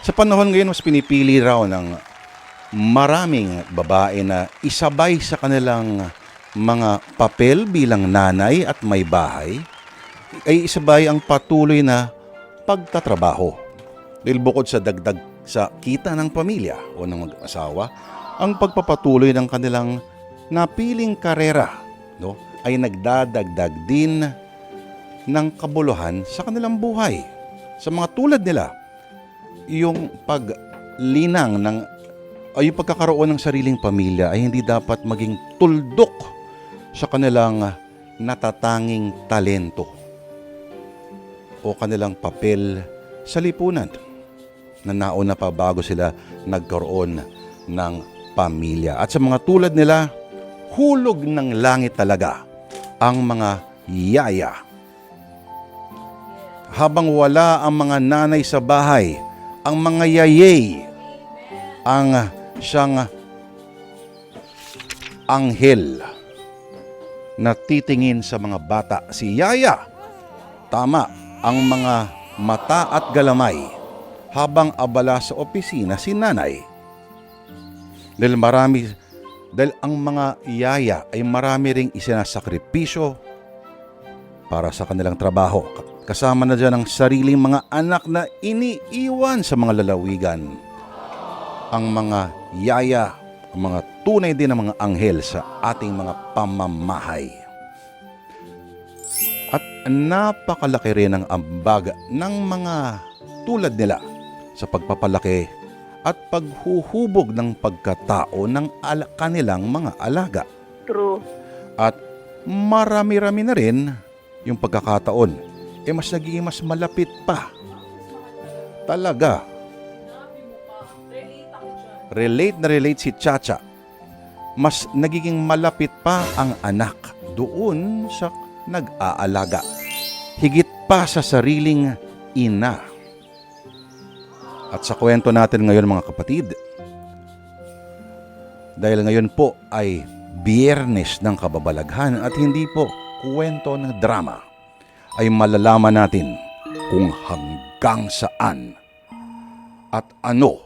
Sa panahon ngayon, mas pinipili raw ng maraming babae na isabay sa kanilang mga papel bilang nanay at may bahay, ay isabay ang patuloy na pagtatrabaho. Dahil bukod sa dagdag sa kita ng pamilya o ng mag-asawa, ang pagpapatuloy ng kanilang napiling karera, no, ay nagdadagdag din ng kabuluhan sa kanilang buhay. Sa mga tulad nila, yung paglinang ng ay yung pagkakaroon ng sariling pamilya ay hindi dapat maging tuldok sa kanilang natatanging talento o kanilang papel sa lipunan na nauna pa bago sila nagkaroon ng pamilya. At sa mga tulad nila, hulog ng langit talaga ang mga yaya. Habang wala ang mga nanay sa bahay, ang mga yayay ang siyang anghel na titingin sa mga bata. Si yaya, tama, ang mga mata at galamay habang abala sa opisina si nanay. Dahil ang mga yaya ay marami ring isinasakripisyo para sa kanilang trabaho. Kasama na dyan ang sariling mga anak na iniiwan sa mga lalawigan. Ang mga yaya, ang mga tunay din ng mga anghel sa ating mga pamamahay. At napakalaki rin ang ambag ng mga tulad nila sa pagpapalaki at paghuhubog ng pagkatao ng kanilang mga alaga. True. At marami-rami na rin yung pagkakataon. Mas nagiging mas malapit pa. Talaga. Relate si Chacha. Mas nagiging malapit pa ang anak doon sa nag-aalaga. Higit pa sa sariling ina. At sa kwento natin ngayon mga kapatid, dahil ngayon po ay Biyernes ng Kababalaghan at hindi po kwento ng drama, ay malalaman natin kung hanggang saan at ano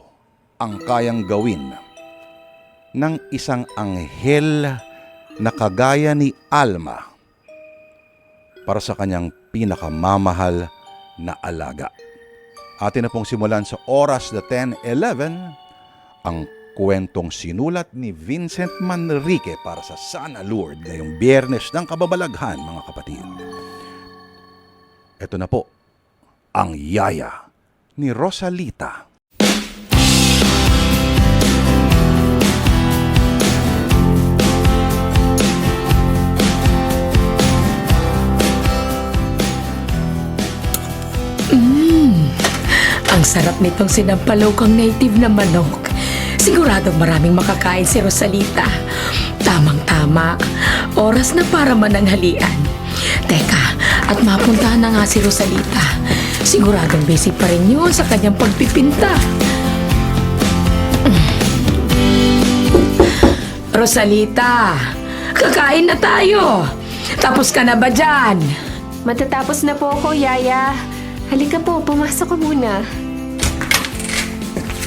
ang kayang gawin ng isang anghel na kagaya ni Alma para sa kanyang pinakamamahal na alaga. Atin na pong simulan sa oras na 10:11 ang kwentong sinulat ni Vincent Manrique para sa Sana Lourdes ngayong Biyernes ng Kababalaghan, mga kapatid. Ito na po, ang yaya ni Rosalita. Ang sarap nitong sinampalukang native na manok. Siguradong maraming makakain si Rosalita. Tamang-tama, oras na para mananghalian. Teka, at mapuntahan na nga si Rosalita. Siguradong busy pa rin yun sa kanyang pagpipinta. Rosalita, kakain na tayo. Tapos ka na ba dyan? Matatapos na po ako, Yaya. Halika po, pumasok ka muna.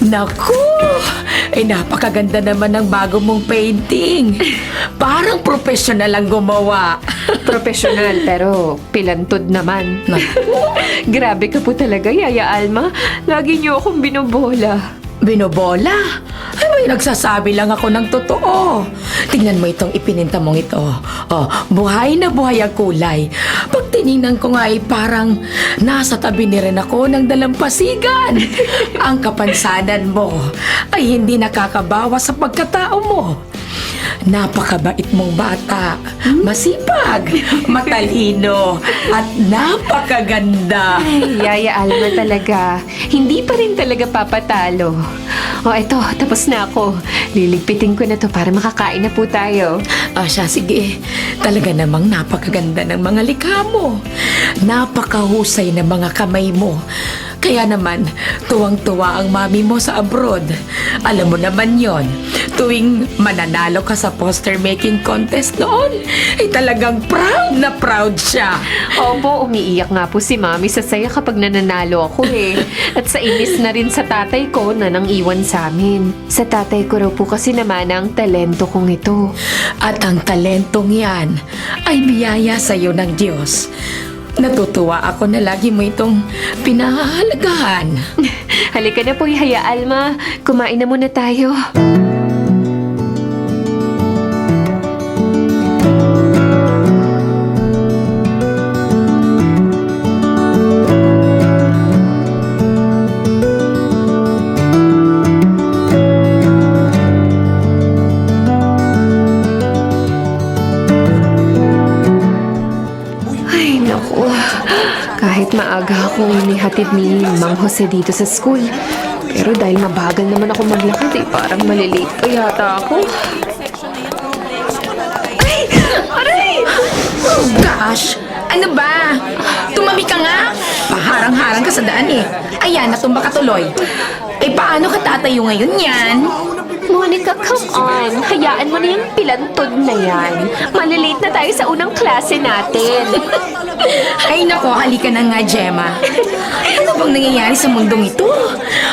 Naku! Ay napakaganda naman ng bago mong painting. Parang professional ang gumawa. Profesional pero pilantod naman. Grabe ka po talaga, Yaya Alma. Lagi niyo akong binobola. Binobola? Ay, may nagsasabi lang ako ng totoo. Tingnan mo itong ipininta mong ito. Oh, buhay na buhay ang kulay. Pag tinignan ko nga ay parang nasa tabi ni rin ako ng dalampasigan. Ang kapansanan mo ay hindi nakakabawas sa pagkatao mo. Napakabait mong bata, masipag, matalino, at napakaganda. Ay, Yaya Alma talaga. Hindi pa rin talaga papatalo. O, eto, tapos na ako. Liligpitin ko na to para makakain na po tayo. Siya, sige. Talaga namang napakaganda ng mga likha mo. Napakahusay ng mga kamay mo. Kaya naman, tuwang-tuwa ang mami mo sa abroad. Alam mo naman yon. Tuwing mananalo ka sa poster making contest noon, ay talagang proud siya. Opo, umiiyak nga po si Mami sa saya kapag nananalo ako eh. At sa inis na rin sa tatay ko na nang iwan sa amin. Sa tatay ko raw po kasi naman ang talento kong ito. At ang talentong yan ay biyaya sa iyo ng Diyos. Natutuwa ako na lagi mo itong pinahahalagahan. Halika na po, Yaya Alma. Kumain na muna tayo. Ay, naku. Kahit maaga akong inihatid ni Mang Jose dito sa school. Pero dahil mabagal naman ako maglakad eh, parang malilate pa yata ako. Ay! Aray! Oh gosh! Ano ba? Tumabi ka nga! Paharang-harang ka sa daan eh. Ayan, natumba ka tuloy. Eh, paano ka tatayo ngayon yan? Monica, come on. Hayaan mo na yung pilantod na yan. Malilate na tayo sa unang klase natin. Ay nako, halika na nga, Gemma. Ano bang nangyayari sa mundong ito?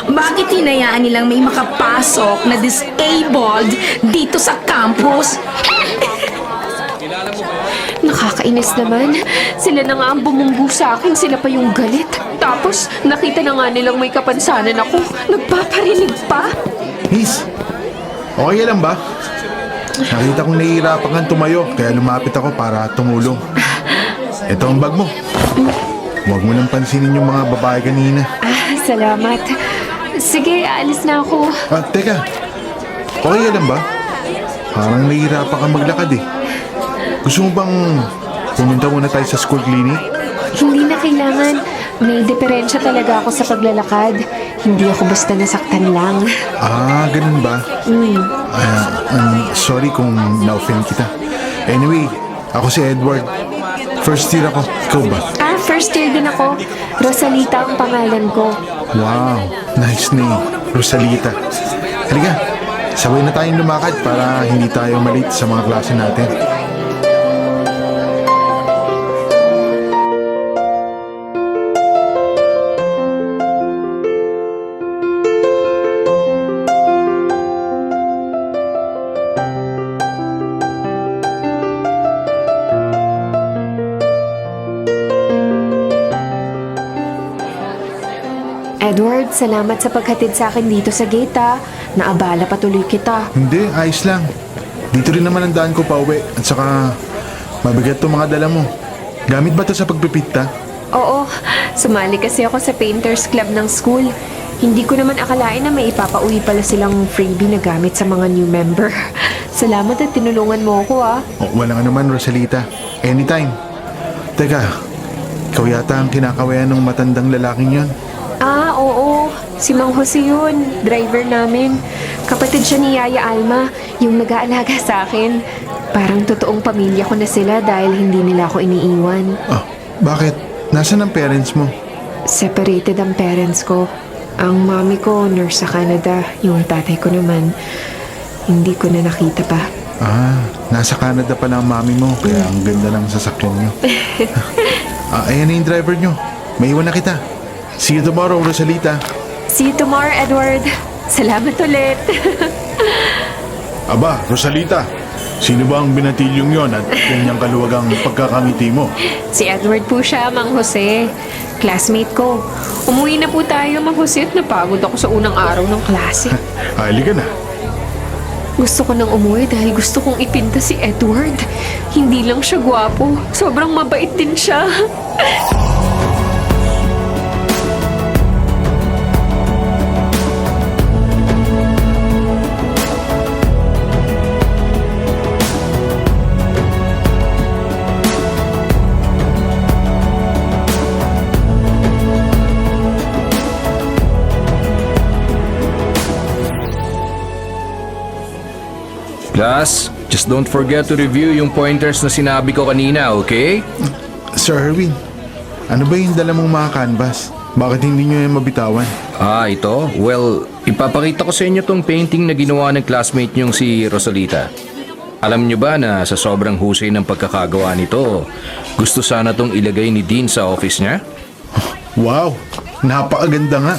Bakit hinayaan nilang may makapasok na disabled dito sa campus? Nakakainis naman. Sila na nga ang bumunggu sa akin, sila pa yung galit. Tapos, nakita na nga nilang may kapansanan ako. Nagpaparinig pa. Miss, okay lang ba? Nakita kong nahihirapan kang tumayo, kaya lumapit ako para tumulong. Ito ang bag mo. Huwag mo nang pansinin yung mga babae kanina. Ah, salamat. Sige, alis na ako. Teka. Okay lang ba? Parang nahihirapan kang maglakad eh. Gusto mo bang pumunta muna tayo sa school clinic? Hindi na kailangan. May diferensya talaga ako sa paglalakad. Hindi ako basta nasaktan lang. Ganun ba? Sorry kung na-offend kita. Anyway, ako si Edward. First year ako. Ikaw ba? First year din ako. Rosalita ang pangalan ko. Wow, nice name. Rosalita. Halika, sabay na tayong lumakad para hindi tayo malate sa mga klase natin. Edward, salamat sa paghatid sa akin dito sa gate ha. Naabala patuloy kita. Hindi, ayos lang. Dito rin naman ang daan ko pa uwi. At saka, mabigat to mga dala mo. Gamit ba to sa pagpipita? Oo, sumali kasi ako sa Painters Club ng school. Hindi ko naman akalain na may ipapauwi pala silang freebie na gamit sa mga new member. Salamat at tinulungan mo ako ah. Walang anuman, Rosalita. Anytime. Teka, ikaw yata ang kinakawayan ng matandang lalaking yon. Oo. Si Mang Jose yun. Driver namin. Kapatid siya ni Yaya Alma, yung nag-aalaga sa akin. Parang totoong pamilya ko na sila dahil hindi nila ako iniiwan. Bakit? Nasaan ang parents mo? Separated ang parents ko. Ang mami ko, nurse sa Canada. Yung tatay ko naman, hindi ko na nakita pa. Nasa Canada pala ang mami mo, kaya ang ganda ng sasakyan nyo. Ayan na yung driver nyo. May iwan na kita. See you tomorrow, Rosalita. See you tomorrow, Edward. Salamat ulit. Aba, Rosalita. Sino ba ang binatilyong yon at ganyang kaluwagang pagkakangiti mo? Si Edward po siya, Mang Jose. Classmate ko. Umuwi na po tayo, Mang Jose, at napagod ako sa unang araw ng klase. Halika na. Gusto ko nang umuwi dahil gusto kong ipinta si Edward. Hindi lang siya gwapo. Sobrang mabait din siya. Class, just don't forget to review yung pointers na sinabi ko kanina, okay? Sir Erwin, ano ba yung dala mong mga canvas? Bakit hindi nyo yan mabitawan? Ito? Well, ipapakita ko sa inyo tong painting na ginawa ng classmate niyong si Rosalita. Alam niyo ba na sa sobrang husay ng pagkakagawa nito, gusto sana tong ilagay ni Dean sa office niya? Wow! Napakaganda nga.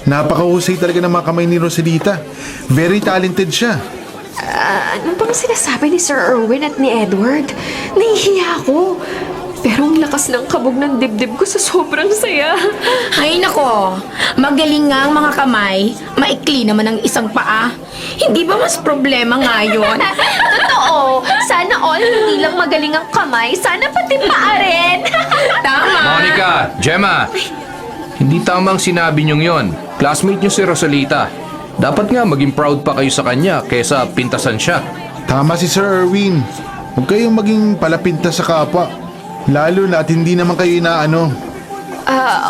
Napakahusay talaga ng mga kamay ni Rosalita. Very talented siya. Ano bang sinasabi ni Sir Erwin at ni Edward? Nahihiya ako. Pero ang lakas ng kabog ng dibdib ko sa sobrang saya. Ay nako, magaling nga ang mga kamay. Maikli naman ang isang paa. Hindi ba mas problema nga yun? Totoo. Sana all hindi lang magaling ang kamay. Sana pati paa rin. Tama. Monica! Gemma! Hindi tamang sinabi niyong yon. Classmate niyo si Rosalita. Dapat nga maging proud pa kayo sa kanya kesa pintasan siya. Tama si Sir Erwin. Huwag kayong maging palapinta sa kapwa. Lalo na at hindi naman kayo inaano.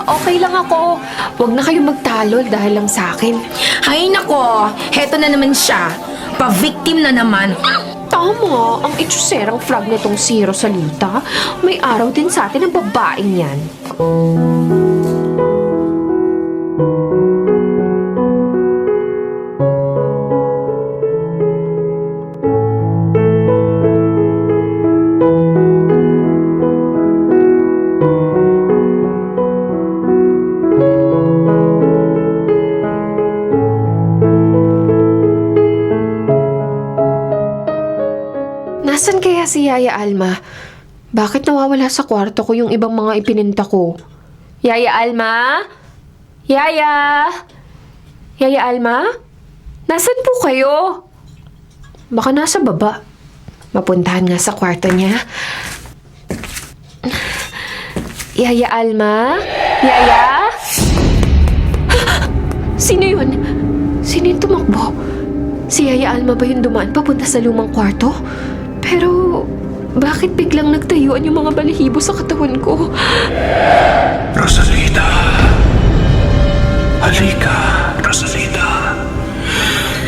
Okay lang ako. Huwag na kayong magtalo dahil lang sa akin. Ay nako, heto na naman siya. Pa-victim na naman. Tama, ang itsuserang frog nitong si Rosalita. May araw din sa atin ang babaeng yan. Nasaan kaya si Yaya Alma? Bakit nawawala sa kwarto ko yung ibang mga ipininta ko? Yaya Alma? Yaya? Yaya Alma? Nasaan po kayo? Baka nasa baba. Mapuntahan nga sa kwarto niya. Yaya Alma? Yaya? Sino yun? Sino yung tumakbo? Si Yaya Alma ba yung dumaan papunta sa lumang kwarto? Pero, bakit biglang nagtayuan yung mga balahibo sa katawan ko? Rosalita. Halika, Rosalita.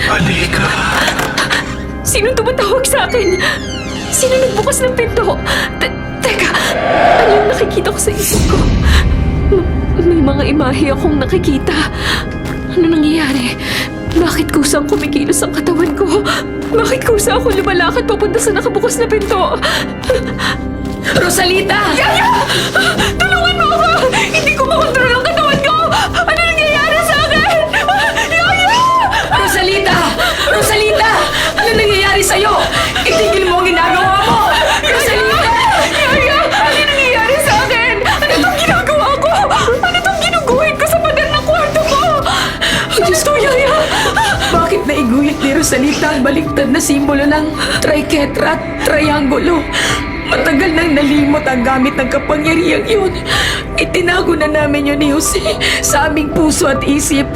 Halika. Sino tumatawag sa akin? Sino nagbukas ng pinto? Teka, ano yung nakikita ko sa isip ko? May mga imahe akong nakikita. Ano nangyayari? Bakit kusang kumikilos ang katawan ko? Bakit kusa ako lumalakad papunta sa nakabukas na pinto? Rosalita! Yaya! Tulungan mo ako! Hindi ko makontrol ang katawan ko! Ano nangyayari sa akin? Yaya! Rosalita! Rosalita! Ano nangyayari sa'yo? Itigil mo ang ginagawa mo! Rosalita! Yaya! Ano nangyayari sa akin? Ano itong ginagawa ko? Ano itong ginuguhit ko sa pader ng kwarto ko? Diyos ko, Yaya! Bakit naiguhit ni Rosalita ang baliktad na simbolo ng triketra at triangulo? Matagal nang nalimot ang gamit ng kapangyarihang yun. Itinago na namin yun ni Jose sa aming puso at isip.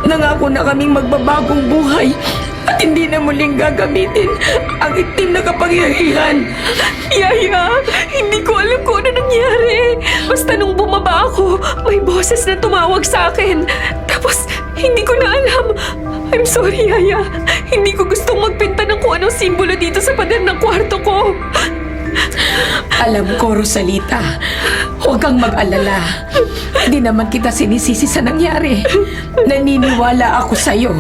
Nangako na kaming magbabagong buhay at hindi na muling gagamitin ang itim na kapangyarihan. Yaya, hindi ko alam kung ano nangyari. Basta nung bumaba ako, may boses na tumawag sa akin. Tapos, hindi ko na alam. I'm sorry, Yaya. Hindi ko gustong magpinta ng kung anong simbolo dito sa pader ng kwarto ko. Alam ko, Rosalita. Huwag kang mag-alala. Di naman kita sinisisi sa nangyari. Naniniwala ako sa'yo.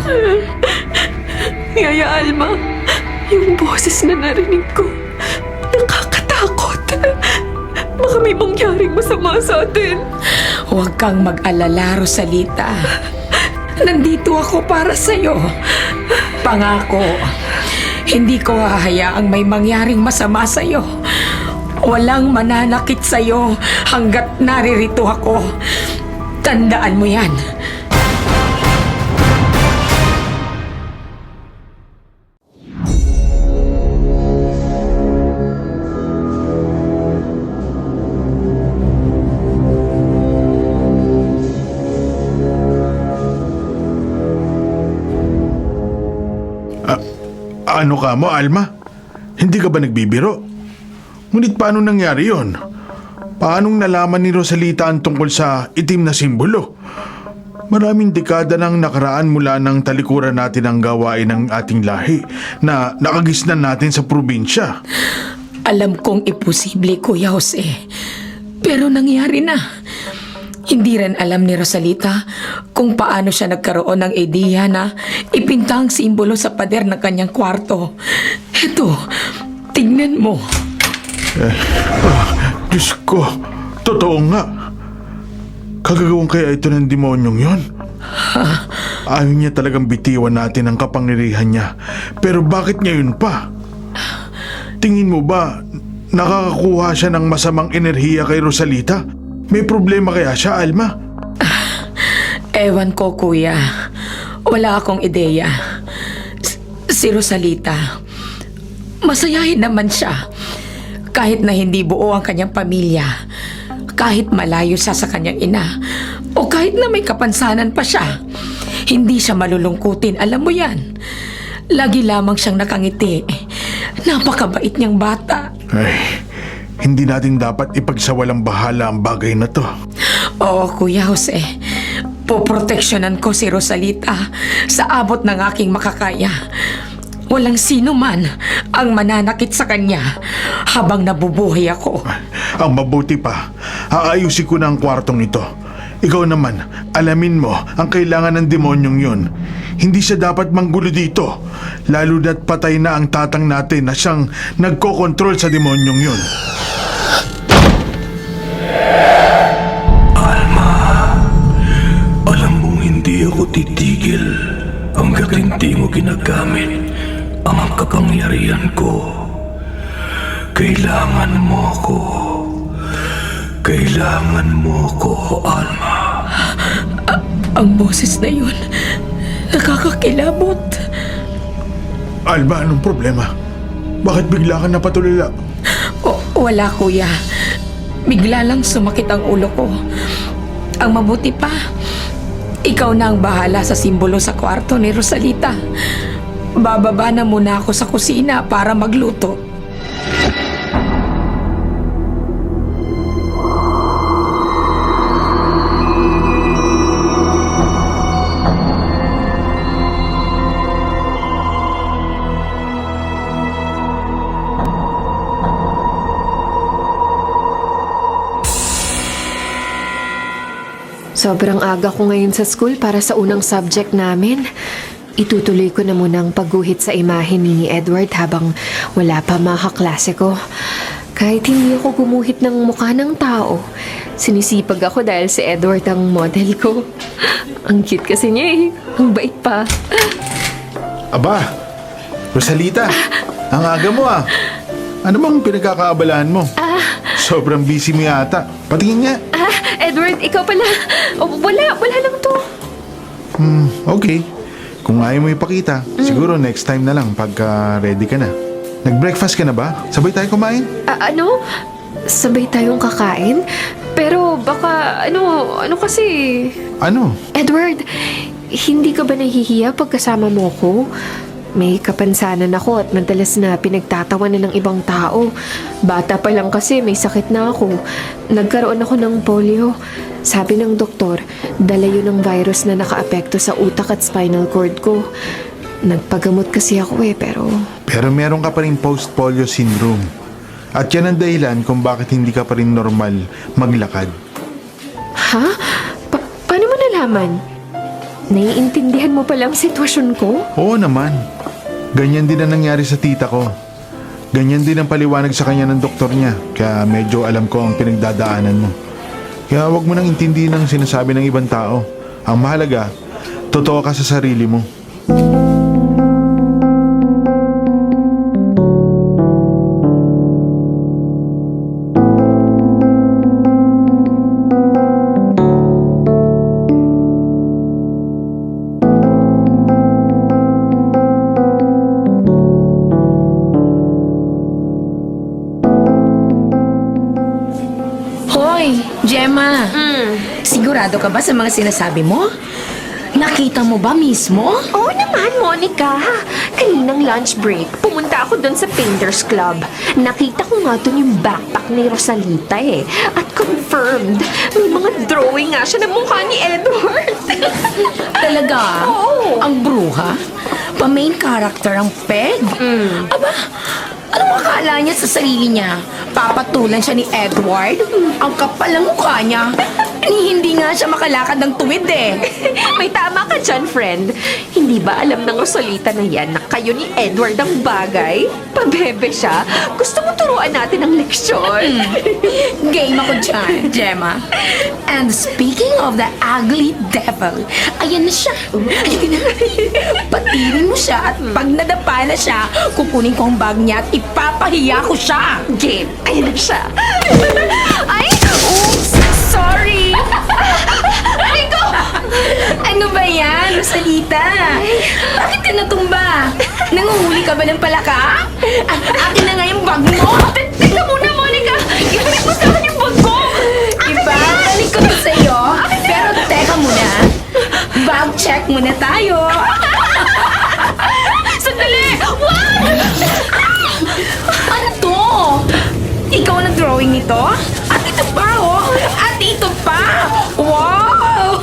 Yaya Alma, yung boses na narinig ko, nakakatakot. Baka may mangyaring masama sa atin. Huwag kang mag-alala, Rosalita. Nandito ako para sa'yo. Pangako, hindi ko hahayaang may mangyaring masama sa'yo. Walang mananakit sa'yo hanggat naririto ako. Tandaan mo yan. Ano ka mo, Alma? Hindi ka ba nagbibiro? Ngunit paano nangyari yon? Paanong nalaman ni Rosalita ang tungkol sa itim na simbolo? Maraming dekada nang nakaraan mula ng talikuran natin ang gawain ng ating lahi na nakagisnan natin sa probinsya. Alam kong imposible, Kuya Jose. Pero nangyari na. Hindi rin alam ni Rosalita kung paano siya nagkaroon ng ideya na ipinta ang simbolo sa pader ng kanyang kwarto. Eto, tignan mo. Diyos ko, totoo nga. Kagagawang kaya ito ng demonyong yon? Ayaw niya talagang bitiwan natin ang kapangyarihan niya. Pero bakit ngayon pa? Tingin mo ba nakakakuha siya ng masamang enerhiya kay Rosalita? May problema kaya siya, Alma? Ewan ko, kuya. Wala akong ideya. Si Rosalita, masayahin naman siya. Kahit na hindi buo ang kanyang pamilya. Kahit malayo siya sa kanyang ina. O kahit na may kapansanan pa siya. Hindi siya malulungkutin, alam mo yan. Lagi lamang siyang nakangiti. Napakabait niyang bata. Ay, hindi natin dapat ipagsawalang bahala ang bagay na to. Oo, Kuya Jose. Poproteksyonan ko si Rosalita sa abot ng aking makakaya. Walang sino man ang mananakit sa kanya habang nabubuhay ako. Ang mabuti pa, aayusin ko na ang kwartong ito. Ikaw naman, alamin mo ang kailangan ng demonyong yun. Hindi siya dapat manggulo dito, lalo na't patay na ang tatang natin na siyang nagkokontrol sa demonyong yun. Alam mong hindi ako titigil hanggat hindi mo ginagamit ang kapangyarihan ko. Kailangan mo ako. Kailangan mo ako, Alma. Ang boses na yun, nakakakilabot. Alba, anong problema? Bakit bigla ka napatulala? Wala, kuya. Bigla lang sumakit ang ulo ko. Ang mabuti pa, ikaw na ang bahala sa simbolo sa kwarto ni Rosalita. Bababa na muna ako sa kusina para magluto. Sobrang aga ko ngayon sa school para sa unang subject namin. Itutuloy ko na muna ang pagguhit sa imahe ni Edward habang wala pa mga kaklase ko. Kahit hindi ako gumuhit ng mukha ng tao, sinisipag ako dahil si Edward ang model ko. Ang cute kasi niya eh. Ang bait pa. Aba, Rosalita, ang aga mo ah. Ano bang pinagkakaabalahan mo? Sobrang busy mo yata. Patingin nga. Edward, ikaw pala. Wala lang to. Okay. Kung ayaw mo ipakita, siguro next time na lang pagka ready ka na. Nag-breakfast ka na ba? Sabay tayo kumain? Ano? Sabay tayong kakain? Pero baka, ano kasi... Ano? Edward, hindi ka ba nahihiya pagkasama mo ko? May kapansanan ako at madalas na pinagtatawanan ng ibang tao. Bata pa lang kasi may sakit na ako. Nagkaroon ako ng polio. Sabi ng doktor, dala yun ng virus na nakaapekto sa utak at spinal cord ko. Nagpagamot kasi ako pero... Pero meron ka pa rin post-polio syndrome. At yan ang dahilan kung bakit hindi ka pa rin normal maglakad. Ha? Paano mo nalaman? Naiintindihan mo pala ang sitwasyon ko? Oo naman. Ganyan din ang nangyari sa tita ko. Ganyan din ang paliwanag sa kanya ng doktor niya. Kaya medyo alam ko ang pinagdadaanan mo. Kaya wag mo nang intindihin ang sinasabi ng ibang tao. Ang mahalaga, totoo ka sa sarili mo. Hoy, Gemma. Sigurado ka ba sa mga sinasabi mo? Nakita mo ba mismo? Oo naman, Monica. Kaninang lunch break, pumunta ako doon sa Painters Club. Nakita ko nga doon yung backpack ni Rosalita eh. At confirmed, may mga drawing nga siya ng mukha ni Edward. Talaga? Oo. Ang bruha? Pa-main character ang Peg? Aba, anong akala niya sa sarili niya? Papatulan siya ni Edward? Ang kapal ng mukha niya. Hindi nga siya makalakad ng tuwid eh. May tama ka dyan, friend. Hindi ba alam ng Rosalita na yan na kayo ni Edward ang bagay? Pabebe siya. Gusto mo turuan natin ng leksyon? Game ako dyan, Gemma. And speaking of the ugly devil, ayan na siya. Patirin mo siya at pag nadapa na siya, kukunin ko ang bag niya at ipapahiya ko siya. Game. Ayan na siya. Ay! Oops! Sorry! Ay ko! Ano ba yan, Rosalita? Bakit ka natumba? Nanguhuli ka ba ng palaka? Akin na nga yung bag mo! Teka muna, Monica! Ibalik mo sa akin yung bag ko! Ibabalik ko to sa'yo. Pero teka muna. Bag check muna tayo. Sandali! What? Ano to? Ikaw ang nag-drawing nito? At ito pa, oh! At ito pa! Wow!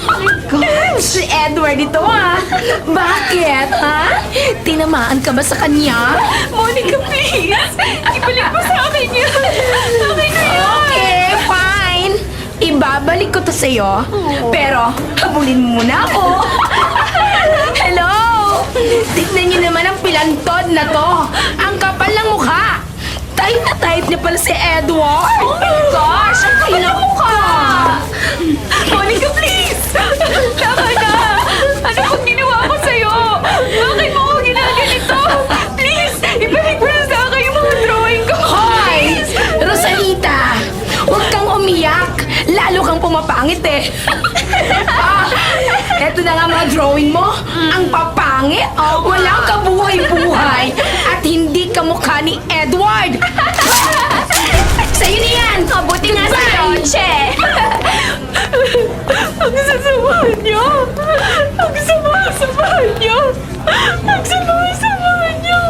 Si Edward ito, ah! Bakit, ha? Tinamaan ka ba sa kanya? Monica, please! Ibalik mo sa akin yan! Akin na yan! Okay, fine. Ibabalik ko to sa'yo. Pero, habulin mo muna ako. Hello! Tignan niyo naman ang pilantod na to. Ang kapal ng mukha. Type na type niya pala si Edward. Oh my gosh! Ang kapal ng mukha! Monica, please! Tama na! Ano pong ginawa ko sa'yo? Bakit mo ako ginaganito? Please! Ibalik mo na sa akin yung mga drawing ko! Hoy! Rosalita! Huwag kang umiyak. Lalo kang pumapangit eh. Eto na nga mga drawing mo. Ang papangit. Walang kabuhay-buhay. At hindi kamukha ni Edward. Sa'yo na yan. Mabuti nga sa Noche! Ang sasamahan niyo! Ang sama-samahan niyo! Ang sama-samahan niyo!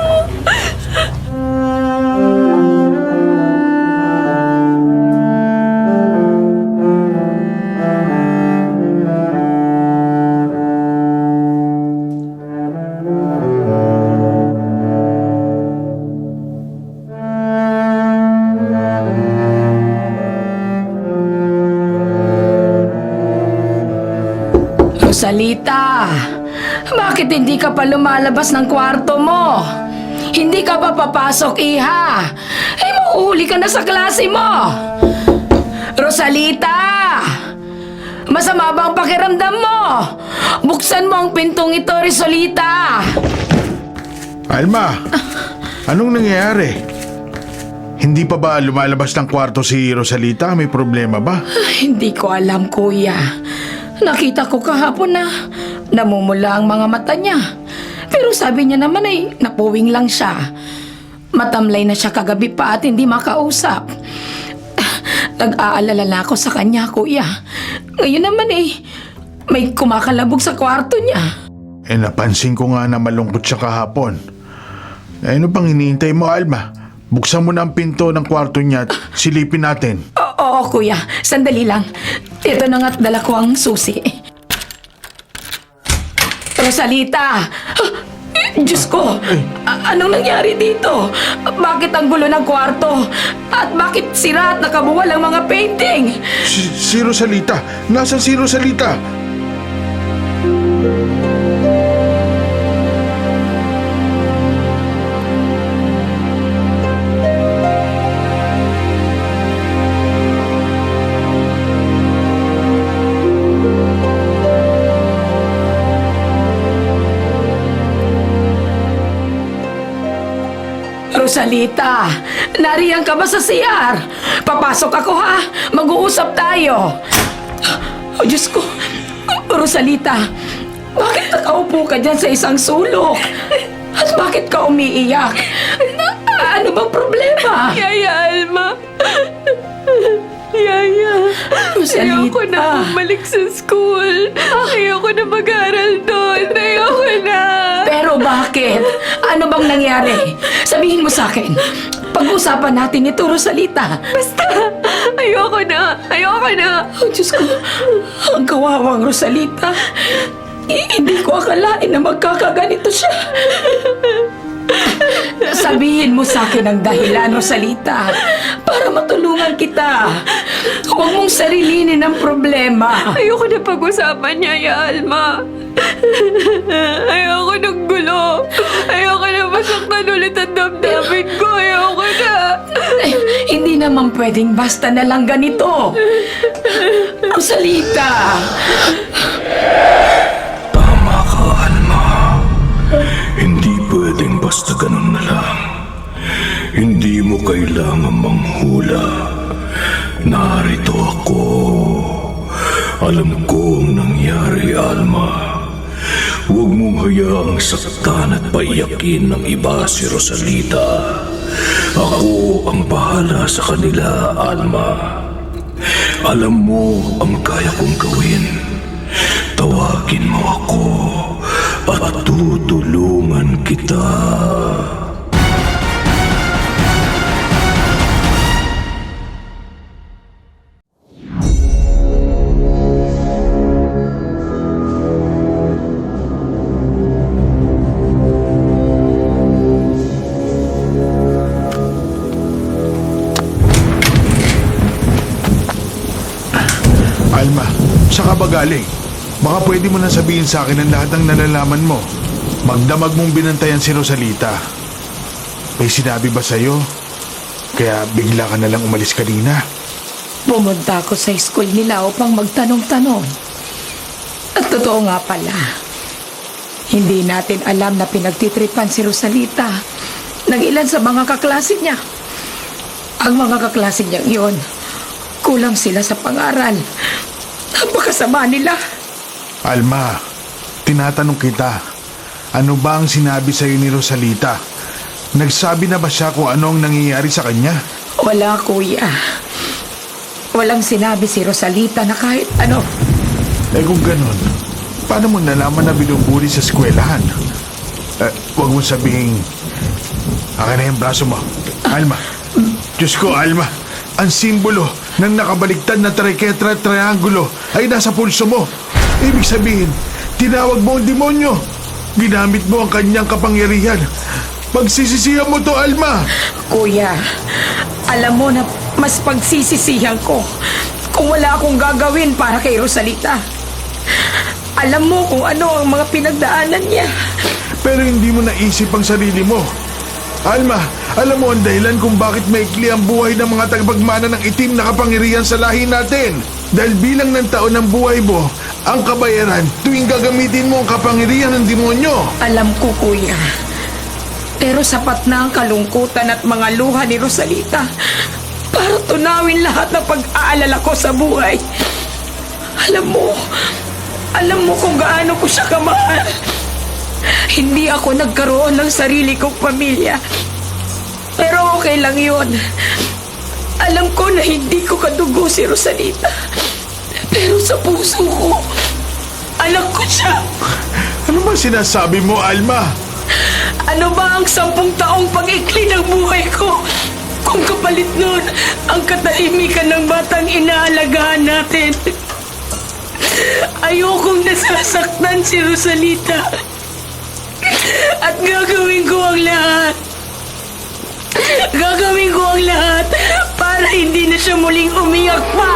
Rosalita, bakit hindi ka pa lumalabas ng kwarto mo? Hindi ka pa papasok, iha. Ay, mauuli ka na sa klase mo. Rosalita! Masama ba ang pakiramdam mo? Buksan mo ang pintong ito, Rosalita. Alma, anong nangyayari? Hindi pa ba lumalabas ng kwarto si Rosalita? May problema ba? Hindi ko alam, kuya. Nakita ko kahapon na namumula ang mga mata niya. Pero sabi niya naman ay napuwing lang siya. Matamlay na siya kagabi pa at hindi makausap. Nag-aalala na ako sa kanya, kuya. Ngayon naman may kumakalabog sa kwarto niya. Napansin ko nga na malungkot siya kahapon. Ano pang hinihintay mo, Alma? Buksan mo na ang pinto ng kwarto niya at silipin natin. Oo, kuya. Sandali lang. Ito na nga't dala ko ang susi. Rosalita! Diyos ko! Anong nangyari dito? Bakit ang gulo ng kwarto? At bakit sira at nakabuwal ang mga painting? Si Rosalita! Nasaan si Rosalita? Rosalita, nariyan ka ba sa CR? Papasok ako ha. Mag-uusap tayo. Oh, Diyos ko. Rosalita, bakit nakaupo ka dyan sa isang sulok? At bakit ka umiiyak? Ano bang problema? Yaya Alma! Yaya! Rosalita. Ayoko na bumalik sa school! Ayoko na mag-aral doon! Ayoko na! Pero bakit? Ano bang nangyari? Sabihin mo sa akin. Pag-usapan natin ito, Rosalita. Basta! Ayoko na! Ayoko na! Oh, Diyos ko. Ang kawawang Rosalita. Hindi ko akalain na magkakaganito siya. Sabihin mo sa akin ang dahilan, Rosalita, para matulungan kita. Huwag mong sarilinin ang problema. Ayoko na pag-usapan niya, Ya Alma. Ayoko ng gulo. Ayoko na masaktan ulit ang damdamin ko. Ayoko na. Hindi naman pwedeng basta na lang ganito. Rosalita! Tama ka, Alma. Hindi pwedeng basta ganun na lang. Hindi mo kailangan manghula. Narito ako. Alam ko ang nangyari, Alma. Huwag mong hayaang saktan at paiyakin ng iba si Rosalita. Ako ang bahala sa kanila, Alma. Alam mo ang kaya kong gawin. Tawagin mo ako at tutulungan kita. Alma, saan ka ba galing? Baka pwede mo na sabihin sa akin ang lahat ng nalalaman mo. Magdamag mong binantayan si Rosalita. May sinabi ba sa'yo? Kaya bigla ka nalang umalis kanina. Pumunta ako sa school nila upang magtanong-tanong. At totoo nga pala, hindi natin alam na pinagtitripan si Rosalita ng ilan sa mga kaklase niya. Ang mga kaklase niya iyon, kulang sila sa pangaral. Napakasama nila. Alma, tinatanong kita, ano ba ang sinabi sa'yo ni Rosalita? Nagsabi na ba siya kung ano ang nangyayari sa kanya? Wala, kuya. Walang sinabi si Rosalita na kahit ano. Eh kung ganun, paano mo nalaman na binubuli sa eskwelahan? Huwag mo sabihing, akin na yung braso mo. Alma, Diyos ko, Alma, ang simbolo ng nakabaliktad na triangulo ay nasa pulso mo. Ibig sabihin, tinawag mo ang demonyo. Ginamit mo ang kanyang kapangyarihan. Pagsisisihan mo to, Alma. Kuya, alam mo na mas pagsisisihan ko kung wala akong gagawin para kay Rosalita. Alam mo kung ano ang mga pinagdaanan niya. Pero hindi mo naisip ang sarili mo. Alma, alam mo ang dahilan kung bakit maikli ang buhay ng mga tagapagmana ng itim na kapangyarihan sa lahi natin. Dahil bilang ng taon ng buhay mo, ang kabayaran tuwing gagamitin mo ang kapangyarihan ng demonyo. Alam ko, kuya. Pero sapat na ang kalungkutan at mga luha ni Rosalita para tunawin lahat ng pag-aalala ko sa buhay. Alam mo kung gaano ko siya kamahal. Hindi ako nagkaroon ng sarili kong pamilya. Pero okay lang yun. Alam ko na hindi ko kadugo si Rosalita. Pero sa puso ko, anak ko siya. Ano ba sinasabi mo, Alma? Ano ba ang 10 taong pag-ikli ng buhay ko? Kung kapalit nun, ang katahimikan ng batang inaalagaan natin. Ayokong nasasaktan si Rosalita. At gagawin ko ang lahat. Gagawin ko ang lahat para hindi na siya muling umiyak pa.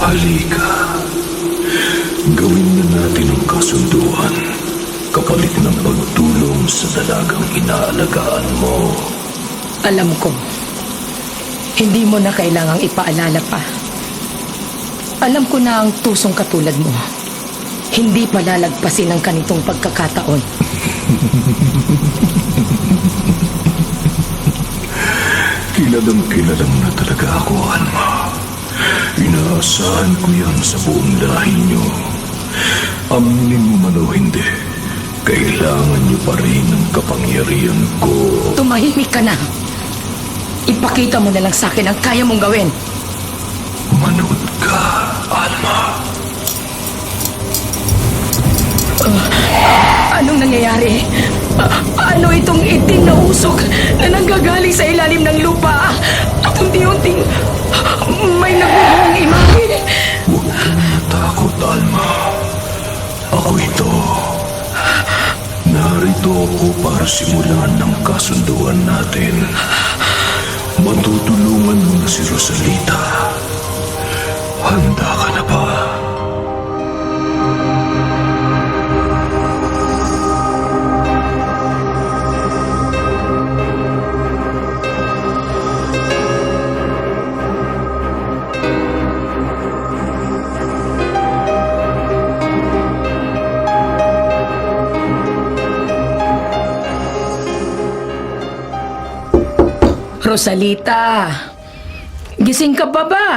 Halika. Gawin na natin ang kasunduan kapalit ng pagtulong sa dalagang inaalagaan mo. Alam ko, hindi mo na kailangang ipaalala pa. Alam ko na ang tusong katulad mo. Hindi palalagpasin ang kanitong pagkakataon. Kilalang na talaga ako, Alma. Inaasahan ko yan sa buong lahi niyo. Aminin mo man o hindi, kailangan niyo pa rin ang kapangyarihan ko. Tumahimik ka na. Ipakita mo na lang sa akin ang kaya mong gawin. Manood ka, Alma. Anong nangyayari? Ano itong itim na usok na nanggagaling sa ilalim ng lupa? At unti-unting may nagbubuhong imahe. Huwag kang matakot, Alma. Ako ito. Narito ako para simulan ng kasunduan natin. Matutulungan mo na si Rosalita. Handa ka na ba? Rosalita, gising ka pa ba?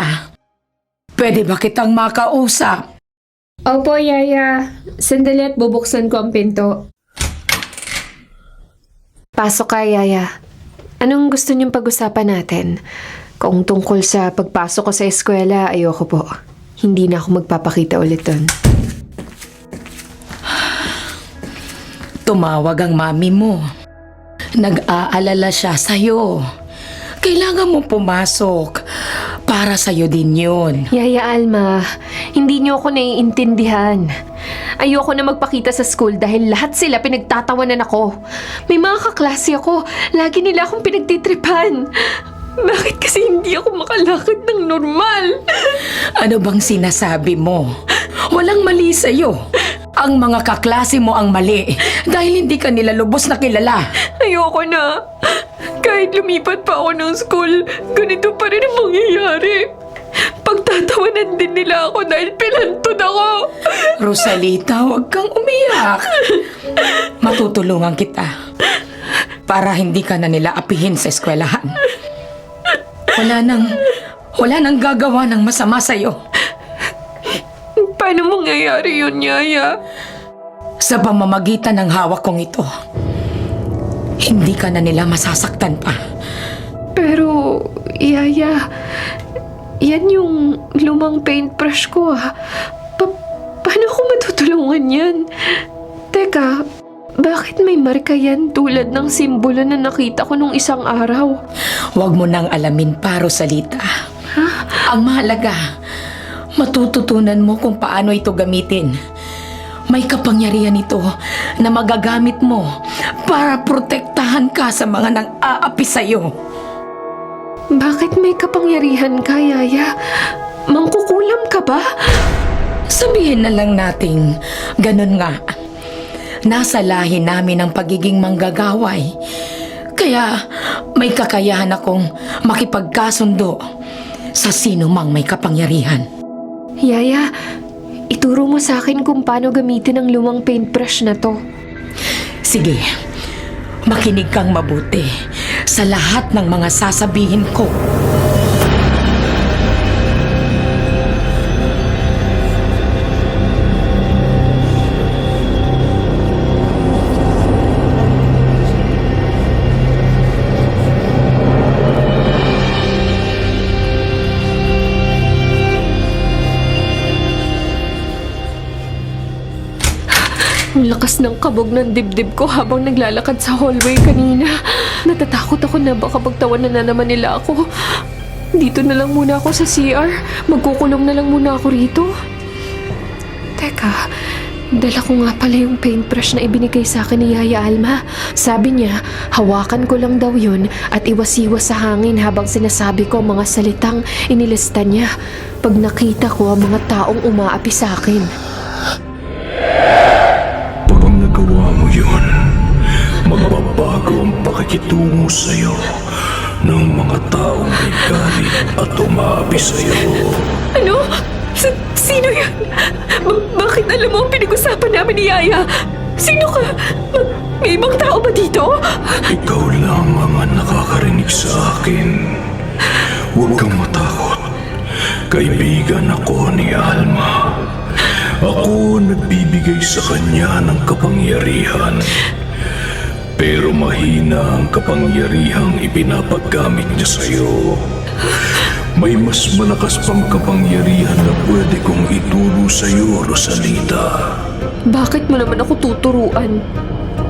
Pwede ba kitang makausap? Opo, Yaya. Sandali at bubuksan ko ang pinto. Pasok ka, Yaya. Anong gusto niyong pag-usapan natin? Kung tungkol sa pagpasok ko sa eskwela, ayoko po. Hindi na ako magpapakita ulit doon. Tumawag ang mami mo. Nag-aalala siya sa'yo. Kailangan mo pumasok. Para sa'yo din yun. Yaya Alma, hindi niyo ako naiintindihan. Ayoko na magpakita sa school dahil lahat sila pinagtatawanan ako. May mga kaklase ako. Lagi nila akong pinagtitripan. Bakit kasi hindi ako makalakad ng normal? Ano bang sinasabi mo? Walang mali sa'yo. Ang mga kaklase mo ang mali dahil hindi ka nila lubos na kilala. Ayoko na. Kahit lumipat pa ako ng school, ganito pa rin ang mangyayari. Pagtatawanan din nila ako dahil pinantod ako. Rosalita, huwag kang umiyak. Matutulungan kita para hindi ka na nila apihin sa eskwelahan. Wala nang gagawa ng masama sa'yo. Paano mangyayari yun, Yaya? Sa pamamagitan ng hawak kong ito, hindi ka na nila masasaktan pa. Pero, Yaya, yan yung lumang paintbrush ko ah. Paano ko matutulungan yan? Teka, bakit may marka yan tulad ng simbolo na nakita ko nung isang araw? Huwag mo nang alamin pa, Rosalita. Ang mahalaga, matututunan mo kung paano ito gamitin. May kapangyarihan ito na magagamit mo para protektahan ka sa mga nang-aapi sa'yo. Bakit may kapangyarihan ka, Yaya? Mangkukulam ka ba? Sabihin na lang nating ganun nga. Nasa lahi namin ang pagiging manggagaway. Kaya may kakayahan akong makipagkasundo sa sino mang may kapangyarihan. Yaya, ituro mo sa akin kung paano gamitin ang lumang paintbrush na to. Sige, makinig kang mabuti sa lahat ng mga sasabihin ko. Ang lakas ng kabog ng dibdib ko habang naglalakad sa hallway kanina. Natatakot ako na baka pagtawanan na naman nila ako. Dito na lang muna ako sa CR. Magkukulong na lang muna ako rito. Teka, dala ko nga pala yung paintbrush na ibinigay sa akin ni Yaya Alma. Sabi niya, hawakan ko lang daw yun at iwas-iwas sa hangin habang sinasabi ko ang mga salitang inilista niya. Pag nakita ko ang mga taong umaapi sa akin. Pag nagawa mo yun, magbabago ang pakikitungo sa'yo ng mga taong may galit at umaapi sa'yo. Ano? Sino yan? Bakit alam mo ang pinag-usapan namin ni Yaya? Sino ka? May ibang tao ba dito? Ikaw lang ang nakakarinig sa akin. Huwag kang matakot. Kaibigan ako ni Alma. Ako nagbibigay sa kanya ng kapangyarihan. Pag nagawa mo yun, magbabago ang pakikitungo sa'yo ng mga taong may galit at umaapi sa'yo. Ikaw lang ang nakakarinig sa akin. Huwag kang matakot. Kaibigan ako ni Alma. Ako nagbibigay sa kanya ng kapangyarihan. Pag nagawa mo yun, magbabago ang pakikitungo sa'yo ng mga taong may galit at umaapi sa'yo. Pero, Yaya, Pero mahina ang kapangyarihang ipinapagamit niya sa'yo. May mas malakas pang kapangyarihan na pwede kong ituro sa'yo, Rosalita. Bakit mo naman ako tuturuan?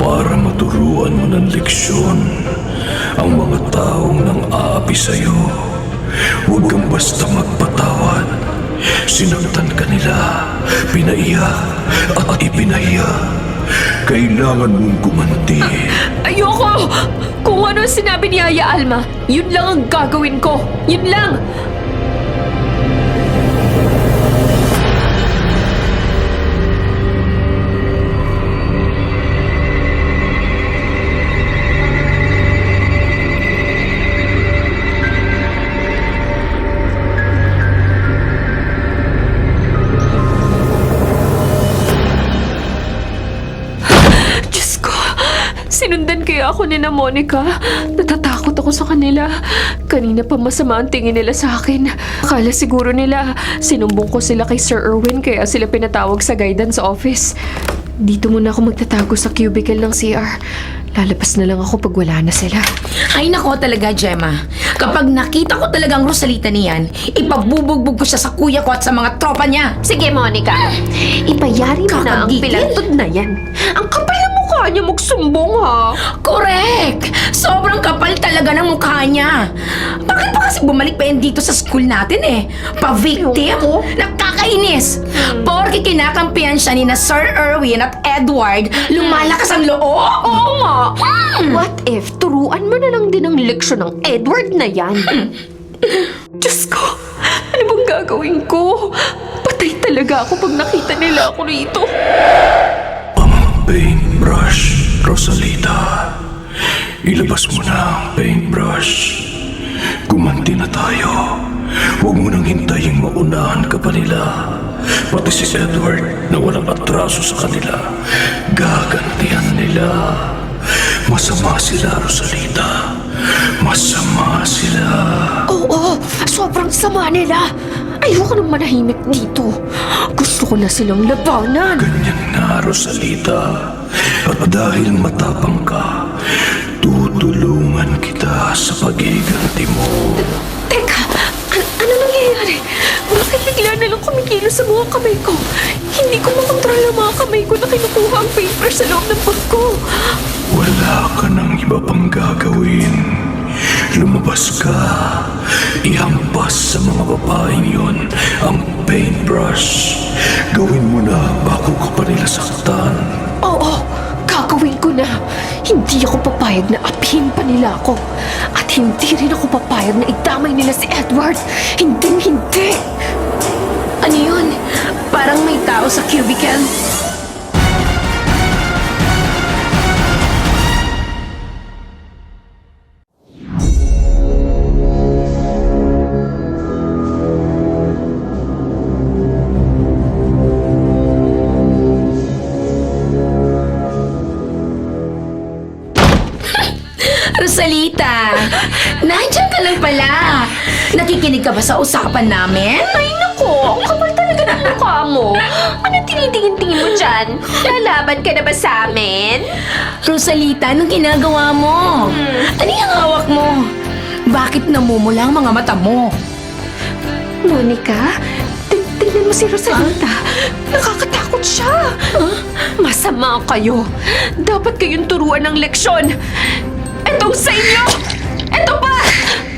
Para maturuan mo ng leksyon ang mga taong nang aapi sa'yo. Huwag kang basta magpatawad. Sinaktan ka nila, pinaiyak at ipinahiya. Kailangan mong gumanti. Ayoko! Kung ano ang sinabi ni Yaya Alma, yun lang ang gagawin ko. Yun lang! Diyos ko, sinundan kaya ako ni na Monica? Natatakot ako sa kanila. Kanina pa masama ang tingin nila sa akin. Akala siguro nila sinumbong ko sila kay Sir Erwin kaya sila pinatawag sa guidance office. Dito muna ako magtatago sa cubicle ng CR. Lalabas na lang ako pag wala na sila. Ay nako talaga, Gemma. Kapag nakita ko talagang Rosalita niyan, ipabubugbog ko siya sa kuya ko at sa mga tropa niya. Sige, Monica. Ipayari mo na ang Kakagigil. pilantod na yan. Ang kapal na mukha niya magsumbong, ha? Correct! Sobrang kapal talaga ng mukha niya. Bakit pa kasi bumalik pa yan dito sa school natin eh? Pa-victim? Ayoko. Nakakainis! Porke kinakampihan siya ni na Sir Erwin at Edward, lumalakas ang loob! Oo nga. What if turuan mo na lang din ang leksyon ng Edward na yan? Diyos ko, ano bang gagawin ko? Patay talaga ako pag nakita nila ako rito. Paintbrush, Rosalita. Ilabas mo na ang paintbrush. Gumanti na tayo. Huwag mo nang hintayin maunahan ka pa nila. Pati si Edward na walang atraso sa kanila, gagantihan nila. Masama sila, Rosalita. Masama sila. Oo, sobrang sama nila. Ayoko nang manahimik dito. Gusto ko na silang labanan. Ganyan na, Rosalita. At dahil matapang ka, tutulungan kita sa pagiganti mo. Teka, ano nangyayari? Bakit bigla na lang kumikilos sa mga kamay ko? Hindi ko makontrol ang mga kamay ko na kinukuha ang paper sa loob ng bag ko. Wala ka nang iba pang gagawin. Lumabas ka. Ihampas sa mga babaeng yon ang paintbrush. Gawin mo na bago ka pa nila saktan. Oo, gagawin ko na. Hindi ako papayag na apihin pa nila ako. At hindi rin ako papayag na idamay nila si Edward. Hindi. Ano yun? Parang may tao sa cubicle. Rosalita, nandiyan ka lang pala. Nakikinig ka ba sa usapan namin? Ay nako, ang kapal talaga ng mukha mo. Ano tinitingin-tingin mo dyan? Lalaban ka na ba sa amin? Rosalita, anong ginagawa mo? Ano yung hawak mo? Bakit namumula ang mga mata mo? Monica, tingnan mo si Rosalita. Nakakatakot siya. Masama kayo. Dapat kayong turuan ng leksyon. Etong sa inyo! Eto pa!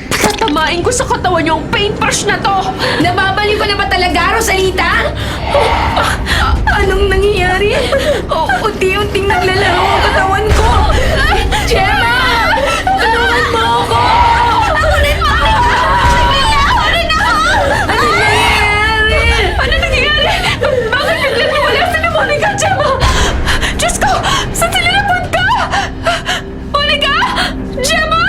Tatamain ko sa katawan yung paintbrush na to! Nababaliw ka na ba talaga, Rosalita? Anong nangyayari? Unti-unting naglalaho ang katawan ko. Gemma! Tulungan mo ako! Akunin mo ako! Akunin ako! Ano nangyayari? Ano nangyayari? Bakit biglang nawala si Monica, Gemma? Diyos ko! Saan sila napunta? Monica! Gemma!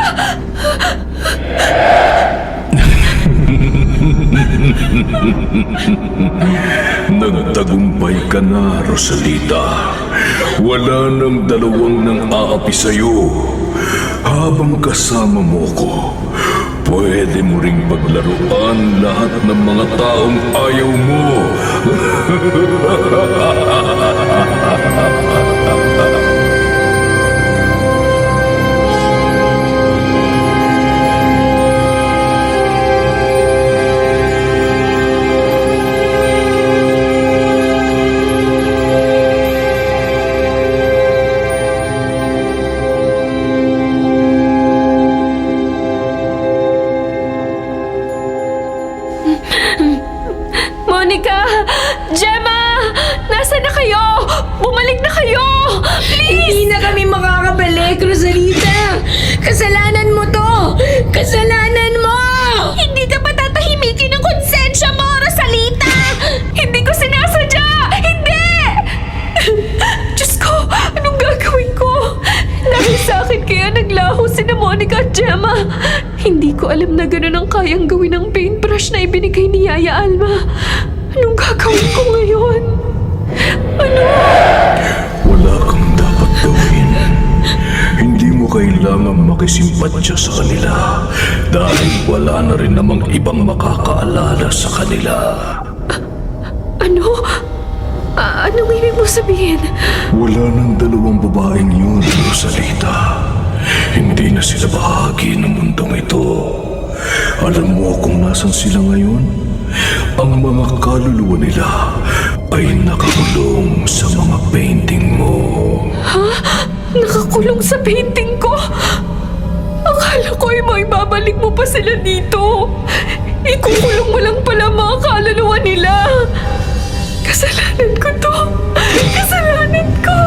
Nagtagumpay ka na, Rosalita. Wala nang dalawang nang aapi sa'yo. Habang kasama mo ko, pwede mo ring paglaruan lahat ng mga taong ayaw mo. na Monica at Gemma. Hindi ko alam na ganun ang kayang gawin ng paintbrush na ibinigay ni Yaya Alma. Anong gagawin ko ngayon? Wala kang dapat gawin. Hindi mo kailangan makisimpatya sa kanila dahil wala na rin namang ibang makakaalala sa kanila. Ano? Anong ibig mo sabihin? Wala ng dalawang babaeng yun, Rosalita. Hindi na sila bahagi ng mundong ito. Alam mo kung nasan sila ngayon? Ang mga kaluluwa nila ay nakakulong sa mga painting mo. Nakakulong sa painting ko? Akala ko ay maibabalik mo pa sila dito. Ikukulong mo lang pala ang mga kaluluwa nila. Kasalanan ko to. Kasalanan ko.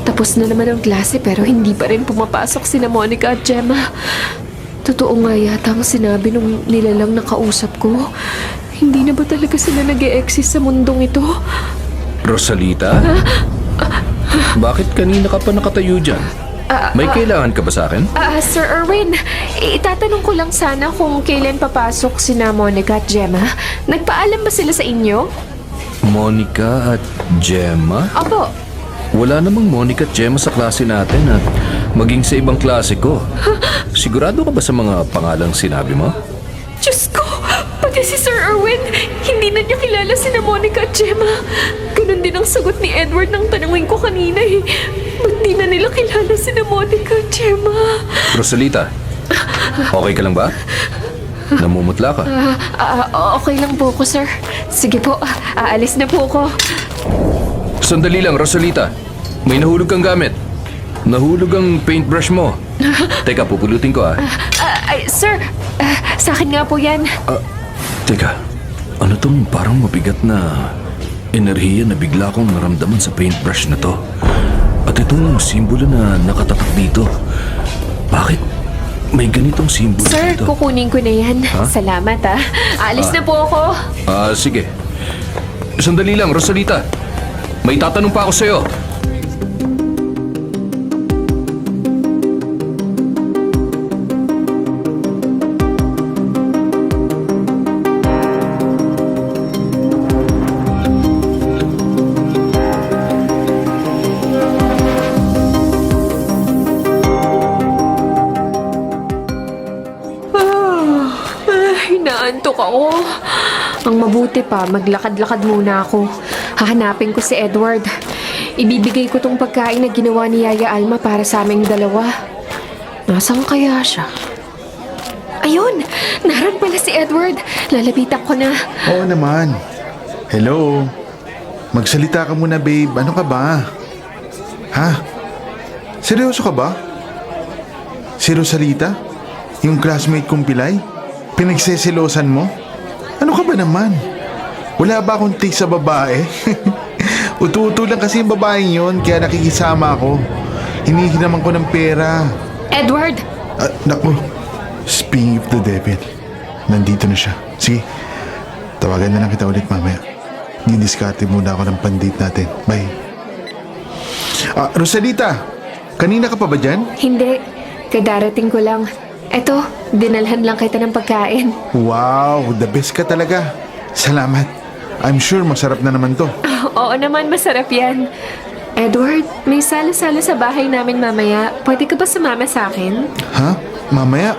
Tapos na naman ang klase pero hindi pa rin pumapasok sina Monica at Gemma. Totoo nga yata ang sinabi nung nilalang nakausap ko. Hindi na ba talaga sila nag-e-exist sa mundong ito? Rosalita? Bakit kanina ka pa nakatayo dyan? May kailangan ka ba sa akin? Sir Erwin, itatanong ko lang sana kung kailan papasok sina Monica at Gemma. Nagpaalam ba sila sa inyo? Monica at Gemma? Opo. Wala namang Monica at Gemma sa klase natin at maging sa ibang klase ko. Sigurado ka ba sa mga pangalang sinabi mo? Diyos ko, pati si Sir Erwin, hindi na niya kilala sina Monica at Gemma. Ganun din ang sagot ni Edward nang tanungin ko kanina eh. Ba't di na nila kilala sina Monica at Gemma? Rosalita, okay ka lang ba? Namumutla ka. Okay lang po ko, sir. Sige po, aalis na po ko. Sandali lang, Rosalita. May nahulog kang gamit. Nahulog ang paintbrush mo. Teka, pupulutin ko Sir, sa akin nga po yan. Teka, ano tong parang mabigat na enerhiya na bigla kong naramdaman sa paintbrush na to? At itong simbolo na nakatatak dito. Bakit may ganitong simbolo Sir, dito? kukunin ko na yan. Salamat Aalis na po ako. Sige. Sandali lang, Rosalita. May tatanong pa ako sa'yo. Hinaantok ako. Ang mabuti pa, maglakad-lakad muna ako. Hahanapin ko si Edward. Ibibigay ko tong pagkain na ginawa ni Yaya Alma para sa aming dalawa. Nasaan kaya siya? Ayun! Naroon pala si Edward. Lalapitan ko na. Oo naman. Hello. Magsalita ka muna, babe. Ano ka ba? Ha? Seryoso ka ba? Si Rosalita? Yung classmate kong Pilay? Pinagseselosan mo? Ano ka ba naman? Wala ba akong taste sa babae? Utu-utu lang kasi yung babaeng yun, kaya nakikisama ako. Hinihinaman ko ng pera. Edward! Naku, speaking of the devil, nandito na siya. Sige, tawagan na lang kita ulit mamaya. Didiskarte muna ako ng pandate natin. Bye. Rosalita, kanina ka pa ba dyan? Hindi. Kadarating ko lang. Eto, dinalhan lang kita ng pagkain. Wow, the best ka talaga. Salamat. I'm sure masarap na naman to. Oo naman, masarap yan. Edward, may sala-sala sa bahay namin mamaya. Pwede ka ba sumama sa akin? Ha? Mamaya?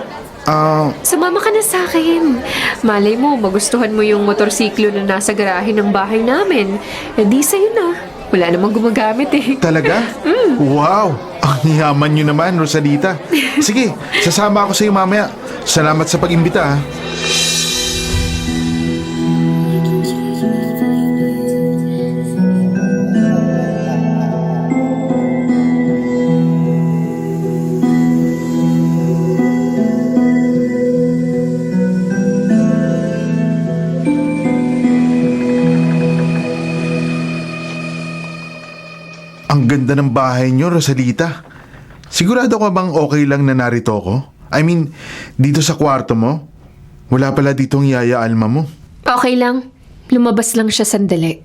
Sumama ka na sa akin. Malay mo, magustuhan mo yung motorsiklo na nasa garahe ng bahay namin. Eh di sa'yo na. Wala namang gumagamit eh. Talaga? Wow! Ang yaman nyo naman, Rosalita. Sige, sasama ako sa iyo mamaya. Salamat sa pag-imbita, ha? Ang ganda ng bahay niyo, Rosalita. Sigurado ka bang okay lang na narito ako? I mean, dito sa kwarto mo? Wala pala ditong Yaya Alma mo. Okay lang. Lumabas lang siya sandali.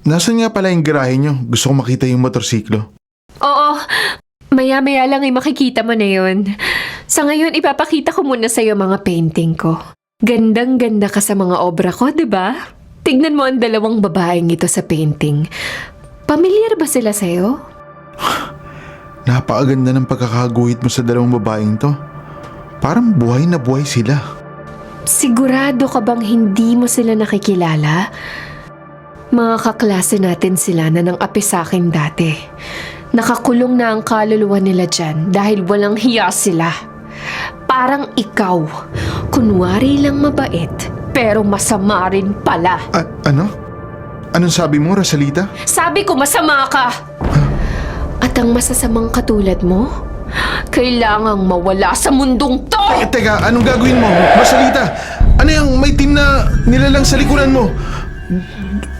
Nasaan nga pala yung garahe niyo? Gusto ko makita yung motorsiklo. Oo. Maya-maya lang ay makikita mo na yun. Sa ngayon, ipapakita ko muna sa'yo mga painting ko. Gandang-ganda ka sa mga obra ko, di ba? Tignan mo ang dalawang babaeng ito sa painting. Pamilyar ba sila sa'yo? Napakaganda ng pagkakaguhit mo sa dalawang babaeng to. Parang buhay na buhay sila. Sigurado ka bang hindi mo sila nakikilala? Mga kaklase natin sila na nang api sa akin dati. Nakakulong na ang kaluluwa nila dyan dahil walang hiya sila. Parang ikaw, kunwari lang mabait, pero masama rin pala. Ano? Anong sabi mo, Rosalita? Sabi ko masama ka! At ang masasamang katulad mo, kailangang mawala sa mundong to! Teka, anong gagawin mo? Rosalita, ano yung may team na nilalang sa likuran mo?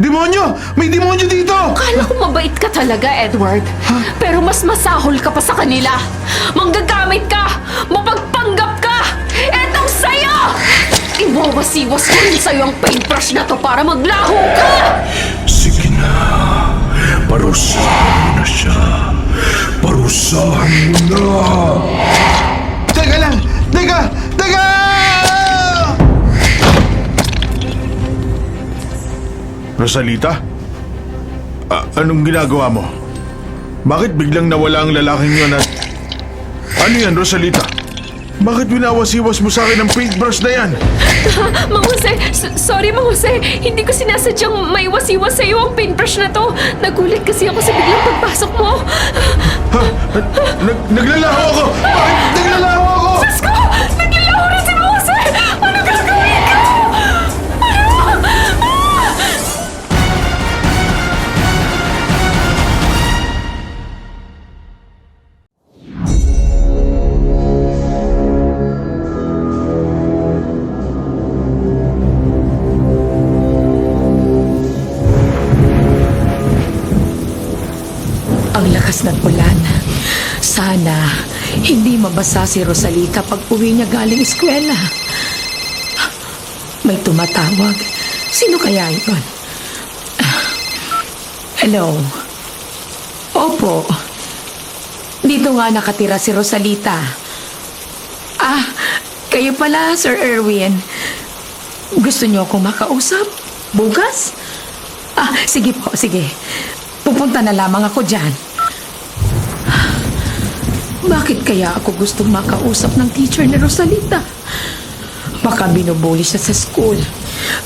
Demonyo! May demonyo dito! Kala ko mabait ka talaga, Edward. Pero mas masahol ka pa sa kanila. Manggagamit ka! Mapagpanggap ka! Etong sa'yo! Iwawasiwas ko rin sa'yo ang paintbrush na to para maglaho ka! Sige na. Parusahan mo na siya. Parusahan mo na. Teka lang! Teka! Teka! Rosalita? Anong ginagawa mo? Bakit biglang nawala ang lalaking yun at... Ano yan, Rosalita? Bakit winawasiwas mo sa akin ang paintbrush na yan? Mang Jose, sorry Mang Jose. Hindi ko sinasadyang may wasiwas sa'yo ang paintbrush na to. Nagulat kasi ako sa biglang pagpasok mo. Naglalaho ako! Bakit naglalaho ako? Diyos ko! Naglalaho rin si Mang Jose! Ano gagawin ko? Ang lakas ng ulan. Sana hindi mabasa si Rosalita pag uwi niya galing eskwela. May tumatawag. Sino kaya yun? Hello? Opo. Dito nga nakatira si Rosalita. Kayo pala, Sir Erwin. Gusto niyo akong makausap? Bukas? Sige po, sige. Pupunta na lamang ako dyan. Bakit kaya ako gustong makausap ng teacher ni Rosalita? Baka binubuli siya sa school.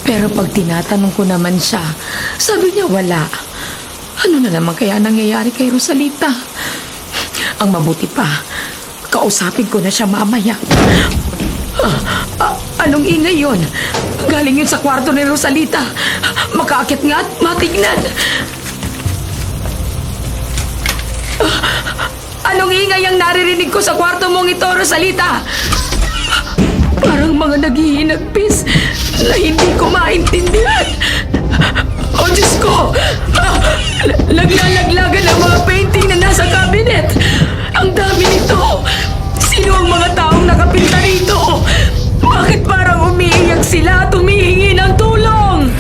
Pero pag tinatanong ko naman siya, sabi niya wala. Ano na naman kaya nangyayari kay Rosalita? Ang mabuti pa, kausapin ko na siya mamaya. Anong ingay yun? Galing yun sa kwarto ni Rosalita. Makaakit nga at matignan. Anong ingay ang naririnig ko sa kwarto mong ito, Rosalita? Parang mga naghihinagpis na hindi ko maintindihan. Oh, Diyos ko! Naglalaglagan ang mga painting na nasa cabinet. Ang dami nito. Sino ang mga taong nakapinta rito? Bakit parang umiiyak sila at humihingi ng tulong?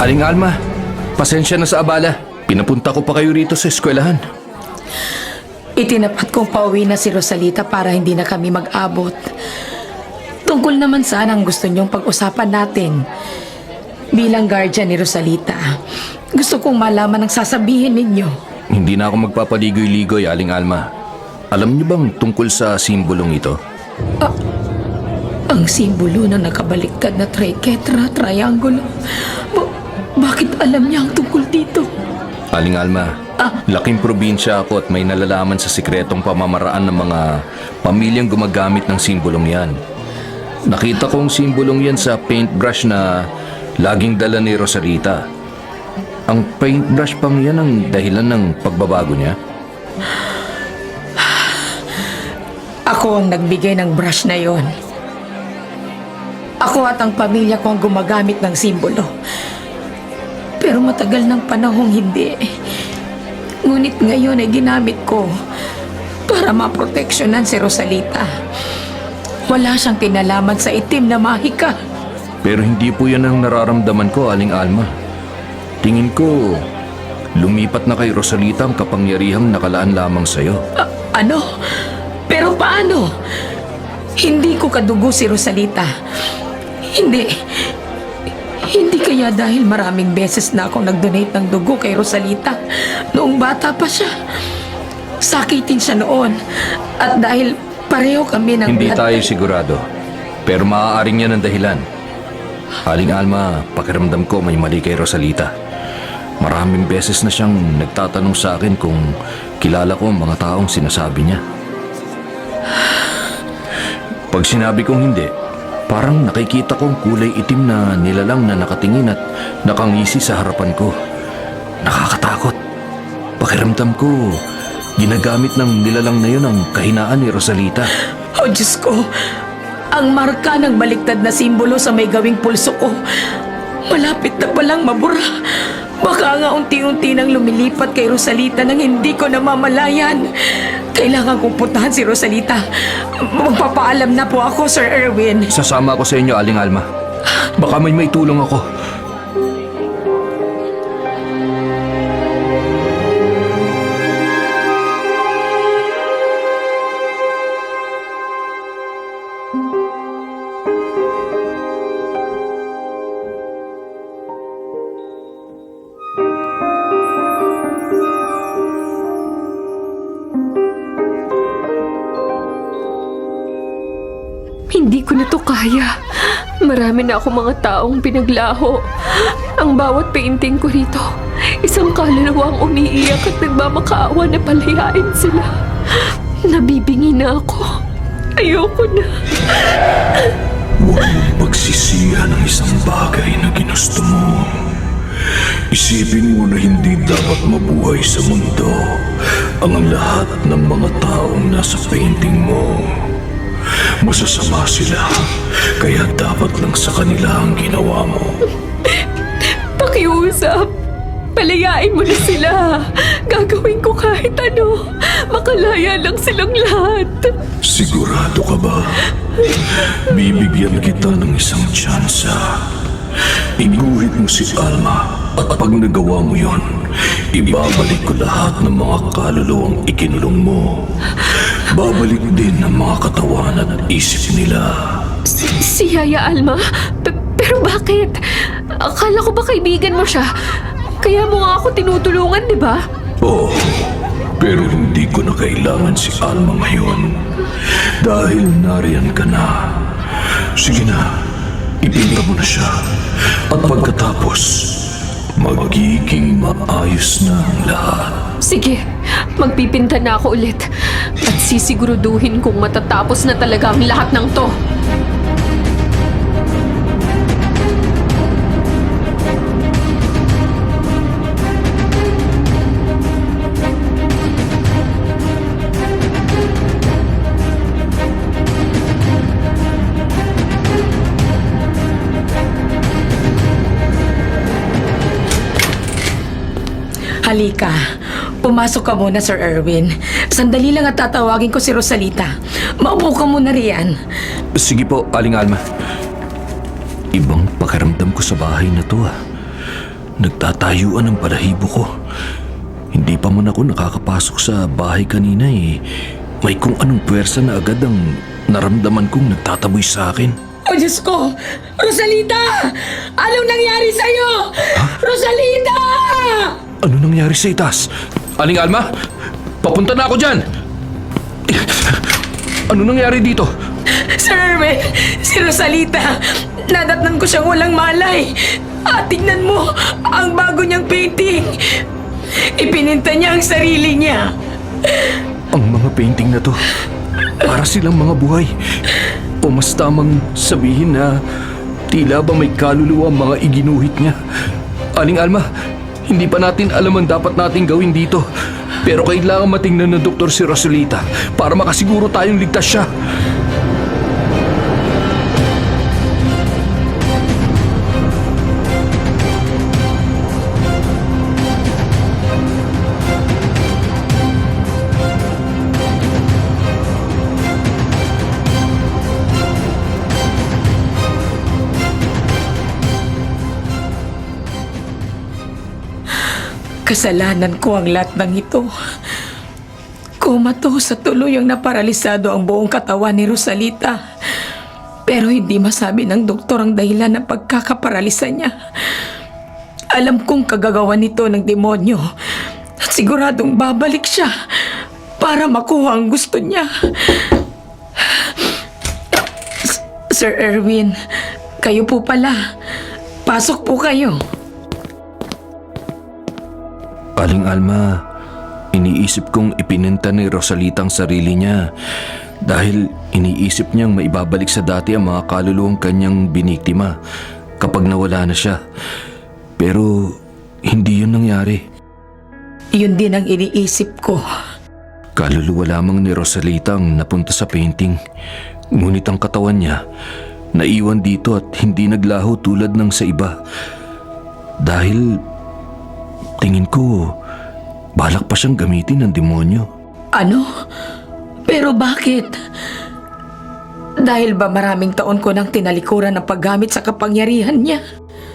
Aling Alma, pasensya na sa abala. Pinapunta ko pa kayo rito sa eskwelahan. Itinapat kong pauwi na si Rosalita para hindi na kami mag-abot. Tungkol naman sana ang gusto niyong pag-usapan natin. Bilang guardian ni Rosalita, gusto kong malaman ang sasabihin ninyo. Hindi na ako magpapaligoy-ligoy, Aling Alma. Alam niyo bang tungkol sa simbolong ito? Ang simbolo na nakabaliktad na triangulo. Bakit alam niya ang tungkol dito? Aling Alma, laking probinsya ako at may nalalaman sa sikretong pamamaraan ng mga pamilyang gumagamit ng simbolong yan. Nakita kong simbolong yan sa paintbrush na laging dala ni Rosalita. Ang paintbrush pang yan ang dahilan ng pagbabago niya? Ako ang nagbigay ng brush na yon. Ako at ang pamilya ko ang gumagamit ng simbolo. Pero matagal ng panahong hindi. Ngunit ngayon ay ginamit ko para maproteksyonan si Rosalita. Wala siyang kinalaman sa itim na mahika. Pero hindi po yan ang nararamdaman ko, Aling Alma. Tingin ko, lumipat na kay Rosalita ang kapangyarihang nakalaan lamang sa'yo. Ano? Pero paano? Hindi ko kadugo si Rosalita. Hindi. Hindi kaya dahil maraming beses na ako nag-donate ng dugo kay Rosalita noong bata pa siya. Sakitin siya noon. At dahil pareho kami ng Hindi blood tayo type. sigurado. Pero maaaring yan ang dahilan. Aling Alma, pakiramdam ko may mali kay Rosalita. Maraming beses na siyang nagtatanong sa akin kung kilala ko ang mga taong sinasabi niya. Pag sinabi kong hindi, parang nakikita kong kulay itim na nilalang na nakatingin at nakangisi sa harapan ko. Nakakatakot. Pakiramdam ko, ginagamit ng nilalang na yun ang kahinaan ni Rosalita. Oh, Diyos ko! Ang marka ng baliktad na simbolo sa may gawing pulso ko. Malapit na palang mabura. Baka nga unti-unti nang lumilipat kay Rosalita nang hindi ko namamalayan. Kailangan kong puntahan si Rosalita. Magpapaalam na po ako, Sir Erwin. Sasama ako sa inyo, Aling Alma. Baka may maitulong ako. Hindi ko na to kaya. Marami na ako mga taong pinaglaho. Ang bawat painting ko rito, isang kaluluwa ang umiiyak at nagmamakaawa na palayain sila. Nabibingi na ako. Ayoko na. Huwag mong pagsisihan ang isang bagay na ginusto mo. Isipin mo na hindi dapat mabuhay sa mundo ang lahat ng mga taong nasa painting mo. Masasama sila, kaya dapat lang sa kanila ang ginawa mo. Pakiusap. Palayain mo na sila. Gagawin ko kahit ano. Makalaya lang silang lahat. Sigurado ka ba? Bibigyan kita ng isang tsansa. Iguhit mo si Alma at pag nagawa mo yon, ibabalik ko lahat ng mga kaluluwang ikinulong mo. Babalik din ang mga katawan at isip nila. Si Yaya Alma? Pero bakit? Akala ko ba kaibigan mo siya? Kaya mo nga ako tinutulungan, di ba? Oo, pero hindi ko na kailangan si Alma ngayon. Dahil nariyan ka na. Sige na, ipinta mo na siya. At pagkatapos, magiging maayos na ang lahat. Sige, magpipinta na ako ulit. At sisiguraduhin kung matatapos na talaga ang lahat ng to. Halika. Pumasok ka muna, Sir Erwin. Sandali lang at tatawagin ko si Rosalita. Maupo ka muna riyan. Sige po, Aling Alma. Ibang pakiramdam ko sa bahay na to ah. Nagtatayuan ang balahibo ko. Hindi pa man ako nakakapasok sa bahay kanina eh. May kung anong puwersa na agad ang naramdaman kong nagtataboy sa akin. Oh, Diyos ko! Rosalita! Anong nangyari sa'yo? Rosalita! Ano nangyari sa itas? Aling Alma? Papunta na ako dyan! Ano nangyari dito? Sir Erwin, si Rosalita, nadatnan ko siyang walang malay. At tignan mo, ang bago niyang painting. Ipininta niya ang sarili niya. Ang mga painting na to, para silang mga buhay. O mas tamang sabihin na tila ba may kaluluwa ang mga iginuhit niya. Aling Alma, hindi pa natin alam ang dapat nating gawin dito. Pero kailangan matingnan ng doktor si Rosalita para makasiguro tayong ligtas siya. Kasalanan ko ang lahat ng ito. Kumato sa tuluyang naparalisado ang buong katawan ni Rosalita. Pero hindi masabi ng doktor ang dahilan ng pagkakaparalisa niya. Alam kong kagagawan nito ng demonyo at siguradong babalik siya para makuha ang gusto niya. Sir Erwin, kayo po pala. Pasok po kayo. Aling Alma, iniisip kong ipininta ni Rosalita ang sarili niya dahil iniisip niyang maibabalik sa dati ang mga kaluluwang kanyang biniktima kapag nawala na siya. Pero hindi yun nangyari. Yun din ang iniisip ko. Kaluluwa lamang ni Rosalita ang napunta sa painting. Ngunit ang katawan niya naiwan dito at hindi naglaho tulad ng sa iba. Dahil tingin ko, balak pa siyang gamitin ng demonyo. Ano? Pero bakit? Dahil ba maraming taon ko nang tinalikuran ang paggamit sa kapangyarihan niya?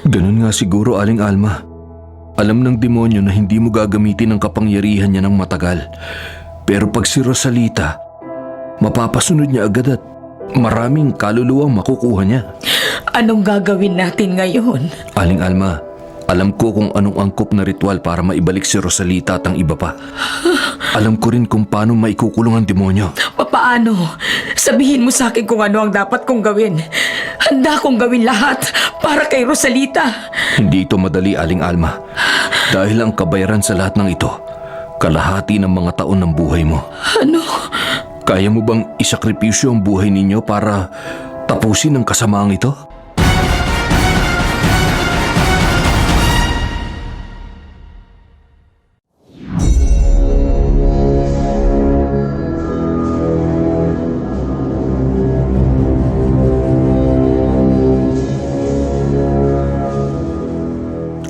Ganun nga siguro, Aling Alma. Alam ng demonyo na hindi mo gagamitin ang kapangyarihan niya ng matagal. Pero pag si Rosalita, mapapasunod niya agad at maraming kaluluwang makukuha niya. Anong gagawin natin ngayon? Aling Alma, alam ko kung anong angkop na ritual para maibalik si Rosalita at ang iba pa. Alam ko rin kung paano maikukulong ang demonyo. Paano? Sabihin mo sa akin kung ano ang dapat kong gawin. Handa kong gawin lahat para kay Rosalita. Hindi ito madali, Aling Alma. Dahil ang kabayaran sa lahat ng ito, kalahati ng mga taon ng buhay mo. Ano? Kaya mo bang isakripisyo ang buhay ninyo para tapusin ang kasamaang ito?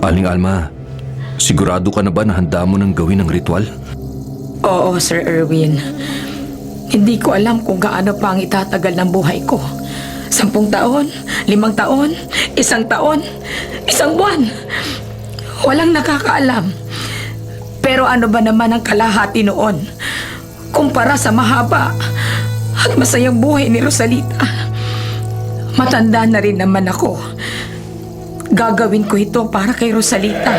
Aling Alma, sigurado ka na ba na handa mo nang gawin ang ritual? Oo, Sir Erwin. Hindi ko alam kung gaano pa ang itatagal ng buhay ko. 10 taon, 5 taon, 1 taon, 1 buwan. Walang nakakaalam. Pero ano ba naman ang kalahati noon kumpara sa mahaba at masayang buhay ni Rosalita? Matanda na rin naman ako. Gagawin ko ito para kay Rosalita.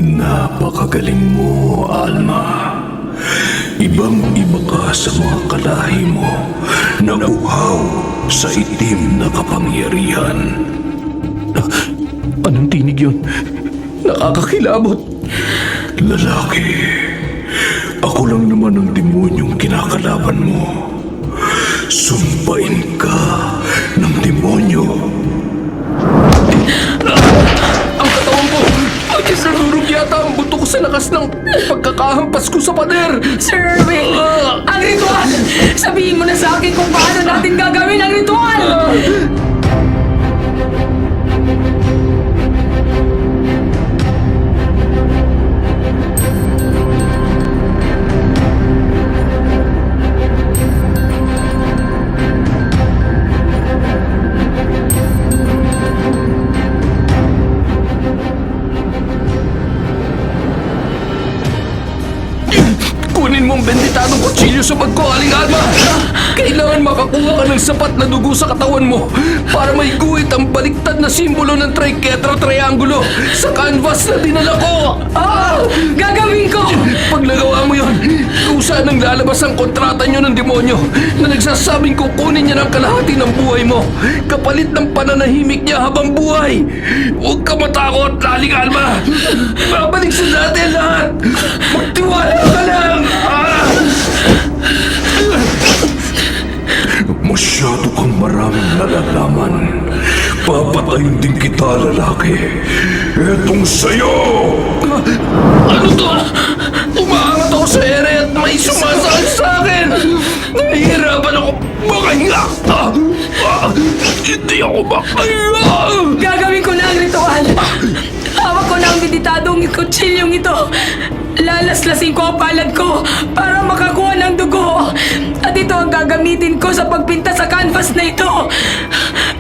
Napakagaling mo, Alma. Ibang-iba ka sa mga kalahi mo na uhaw sa itim na kapangyarihan. Anong tinig yun? Nakakakilabot. Lalaki, ako lang naman ang demonyong kinakalaban mo. Sumpain ka ng demonyo. Ang katawan ko! Ang isarurog yata ang buto ko sa lakas ng pagkakahampas ko sa pader! Sir Erwin, ang ritual! Sabihin mo na sa akin kung paano natin gagawin ang ritual! Kunin mong benditadong kutsilyo sa bag ko, Aling Alma! Kailangan makakuha ka ng sapat na dugo sa katawan mo para maiguhit ang baliktad na simbolo ng triketra-triangulo sa canvas na dinala ko! Gagawin ko! Pag nagawa mo yun, kusa nang lalabas ang kontrata nyo ng demonyo na nagsasabing kukunin niya ng kalahati ng buhay mo kapalit ng pananahimik niya habang buhay. Huwag ka matakot, Aling Alma! Babalik sa dati ang lahat! Magtiwala ka lang! Rosalita, lalaki. Etong sa'yo! Ano to? Umaangat ako sa ere at may sumasakit sa akin! Nahihirapan ako makahinga! Hindi ako makaya! Gagawin ko na ang ritual. Hawak ko na ang meditadong kutsilyong ito. Lalaslasin ko ang palad ko para makakuha ng dugo. At ito ang gagamitin ko sa pagpinta sa canvas na ito.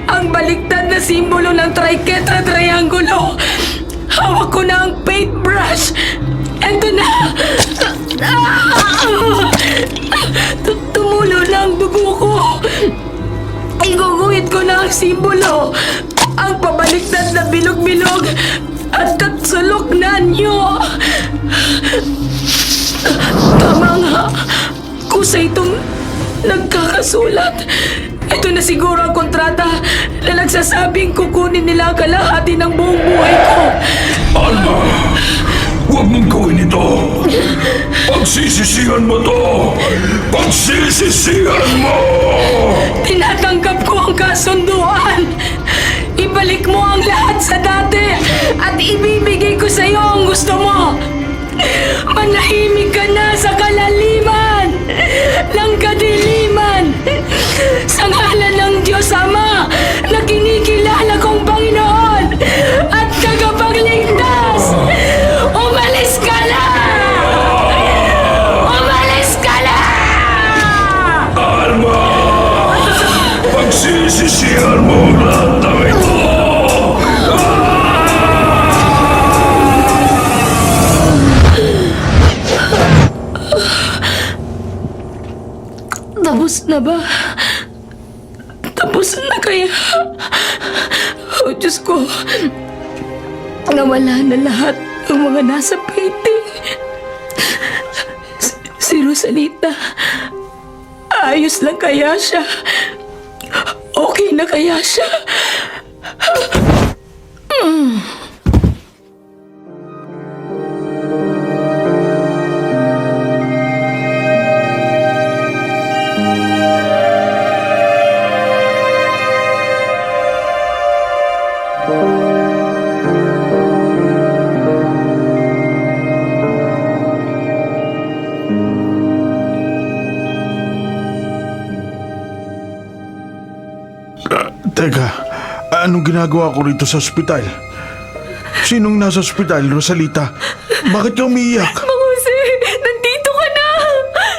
Ang baliktad na simbolo ng triketra triangulo. Hawak ko na ang paintbrush. Ito na. Tumulo na ang dugo ko. Iguguhit ko na ang simbolo. Ang pabaliktad na bilog-bilog at katsulok na nyo. Tama nga. Kusa itong nagkakasulat. Ito na siguro ang kontrata na nagsasabing kukunin nila ang kalahati ng buong buhay ko. Alma! Huwag mong gawin ito! Pagsisisihan mo to! Pagsisisihan mo! Tinatanggap ko ang kasunduan. Ibalik mo ang lahat sa dati at ibibigay ko sa iyo ang gusto mo. Manahimik ka na sa kalaliman ng kadiliman. Sa ngalan ng Diyos Ama na kinikilala kong Panginoon at tagapagligtas, umalis ka na! Umalis ka na! Alma! Pagsisisihan mo ang lahat ng ito! Tapos na ba? Tapos na kaya? Oh, Diyos ko. Nawala na lahat ng mga nasa painting. Si Rosalita, ayos lang kaya siya? Okay na kaya siya? Teka, anong ginagawa ko rito sa ospital? Sinong nasa ospital, Rosalita? Bakit ka umiiyak? Mang Jose, nandito ka na!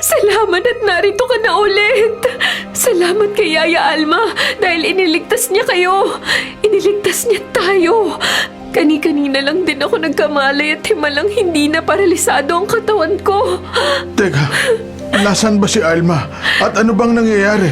Salamat at narito ka na ulit! Salamat kay Yaya Alma dahil iniligtas niya kayo. Iniligtas niya tayo. Kani-kanina lang din ako nagkamalay at himalang hindi na paralisado ang katawan ko. Teka, nasaan ba si Alma? At ano bang nangyayari?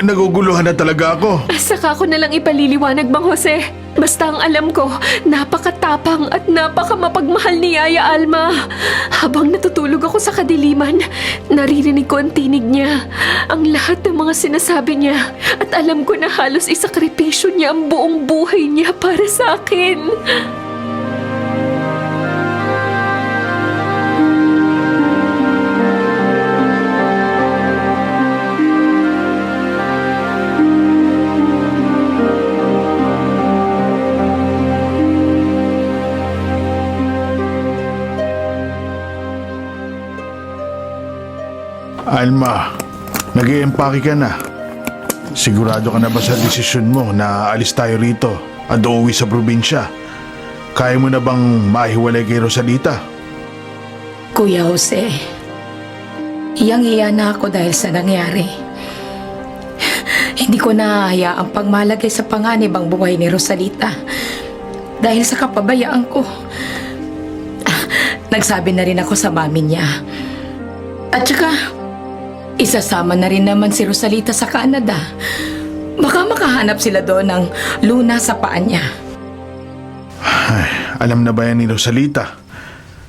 Naguguluhan na talaga ako. Saka ko na lang ipaliliwanag, Mang Jose. Basta ang alam ko, napakatapang at napakamapagmahal ni Yaya Alma. Habang natutulog ako sa kadiliman, naririnig ko ang tinig niya, ang lahat ng mga sinasabi niya. At alam ko na halos isakripisyo niya ang buong buhay niya para sa akin. Alma, nag-i-empake ka na. Sigurado ka na ba sa desisyon mo na alis tayo rito at uuwi sa probinsya? Kaya mo na bang mahiwalay kay Rosalita? Kuya Jose, iyang-iya na ako dahil sa nangyari. Hindi ko na hayaang pagmalagay sa panganib ang buhay ni Rosalita dahil sa kapabayaan ko. Nagsabi na rin ako sa mami niya. At saka, isasama na rin naman si Rosalita sa Canada. Baka makahanap sila doon ng luna sa paa niya. Ay, alam na ba yan ni Rosalita?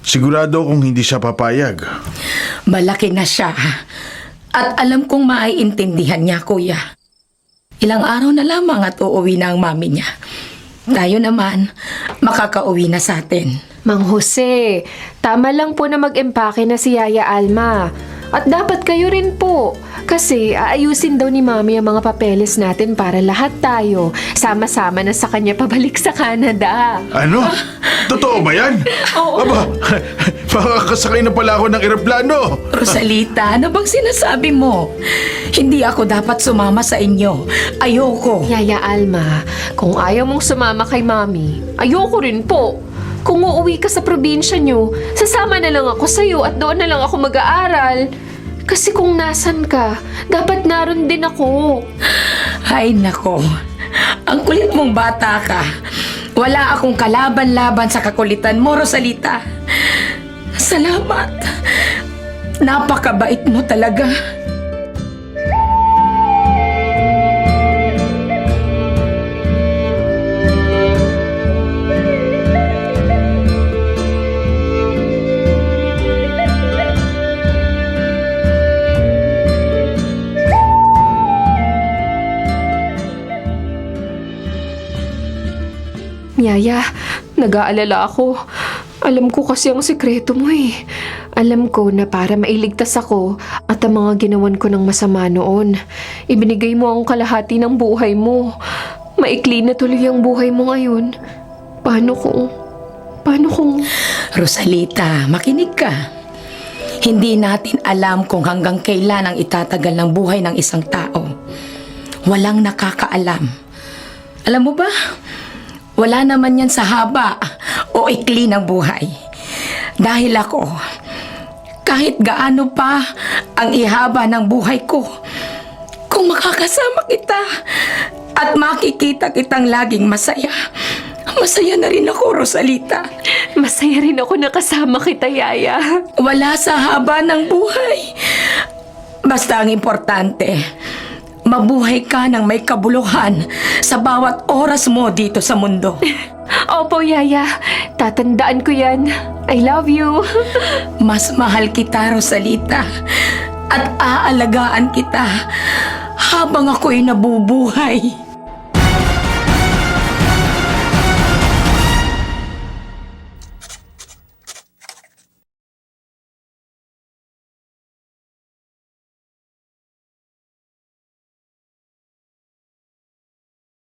Sigurado kung hindi siya papayag. Malaki na siya. At alam kong maiintindihan niya, kuya. Ilang araw na lamang at uuwi na ang mami niya. Tayo naman, makakauwi na sa atin. Mang Jose, tama lang po na mag-empake na si Yaya Alma. At dapat kayo rin po. Kasi aayusin daw ni Mami ang mga papeles natin para lahat tayo sama-sama na sa kanya pabalik sa Canada. Ano? Totoo ba yan? Oo. Aba, makakasakay na pala ako ng eroplano. Rosalita, ano bang sinasabi mo? Hindi ako dapat sumama sa inyo. Ayoko. Yaya Alma, kung ayaw mong sumama kay Mami, ayoko rin po. Kung uuwi ka sa probinsya nyo, sasama na lang ako sa'yo at doon na lang ako mag-aaral. Kasi kung nasan ka, dapat naroon din ako. Ay nako, ang kulit mong bata ka. Wala akong kalaban-laban sa kakulitan mo, Rosalita. Salamat. Napakabait mo talaga. Yaya, nag-aalala ako. Alam ko kasi ang sikreto mo eh. Alam ko na para mailigtas ako at ang mga ginawan ko ng masama noon, ibinigay mo ang kalahati ng buhay mo. Maikli na tuloy ang buhay mo ngayon. Paano kung... Rosalita, makinig ka. Hindi natin alam kung hanggang kailan ang itatagal ng buhay ng isang tao. Walang nakakaalam. Alam mo ba, wala naman yan sa haba o ikli ng buhay. Dahil ako, kahit gaano pa ang ihaba ng buhay ko, kung makakasama kita at makikita kitang laging masaya, masaya na rin ako, Rosalita. Masaya rin ako nakasama kita, Yaya. Wala sa haba ng buhay. Basta ang importante, mabuhay ka ng may kabuluhan sa bawat oras mo dito sa mundo. Opo, Yaya. Tatandaan ko yan. I love you. Mas mahal kita, Rosalita. At aalagaan kita habang ako'y nabubuhay.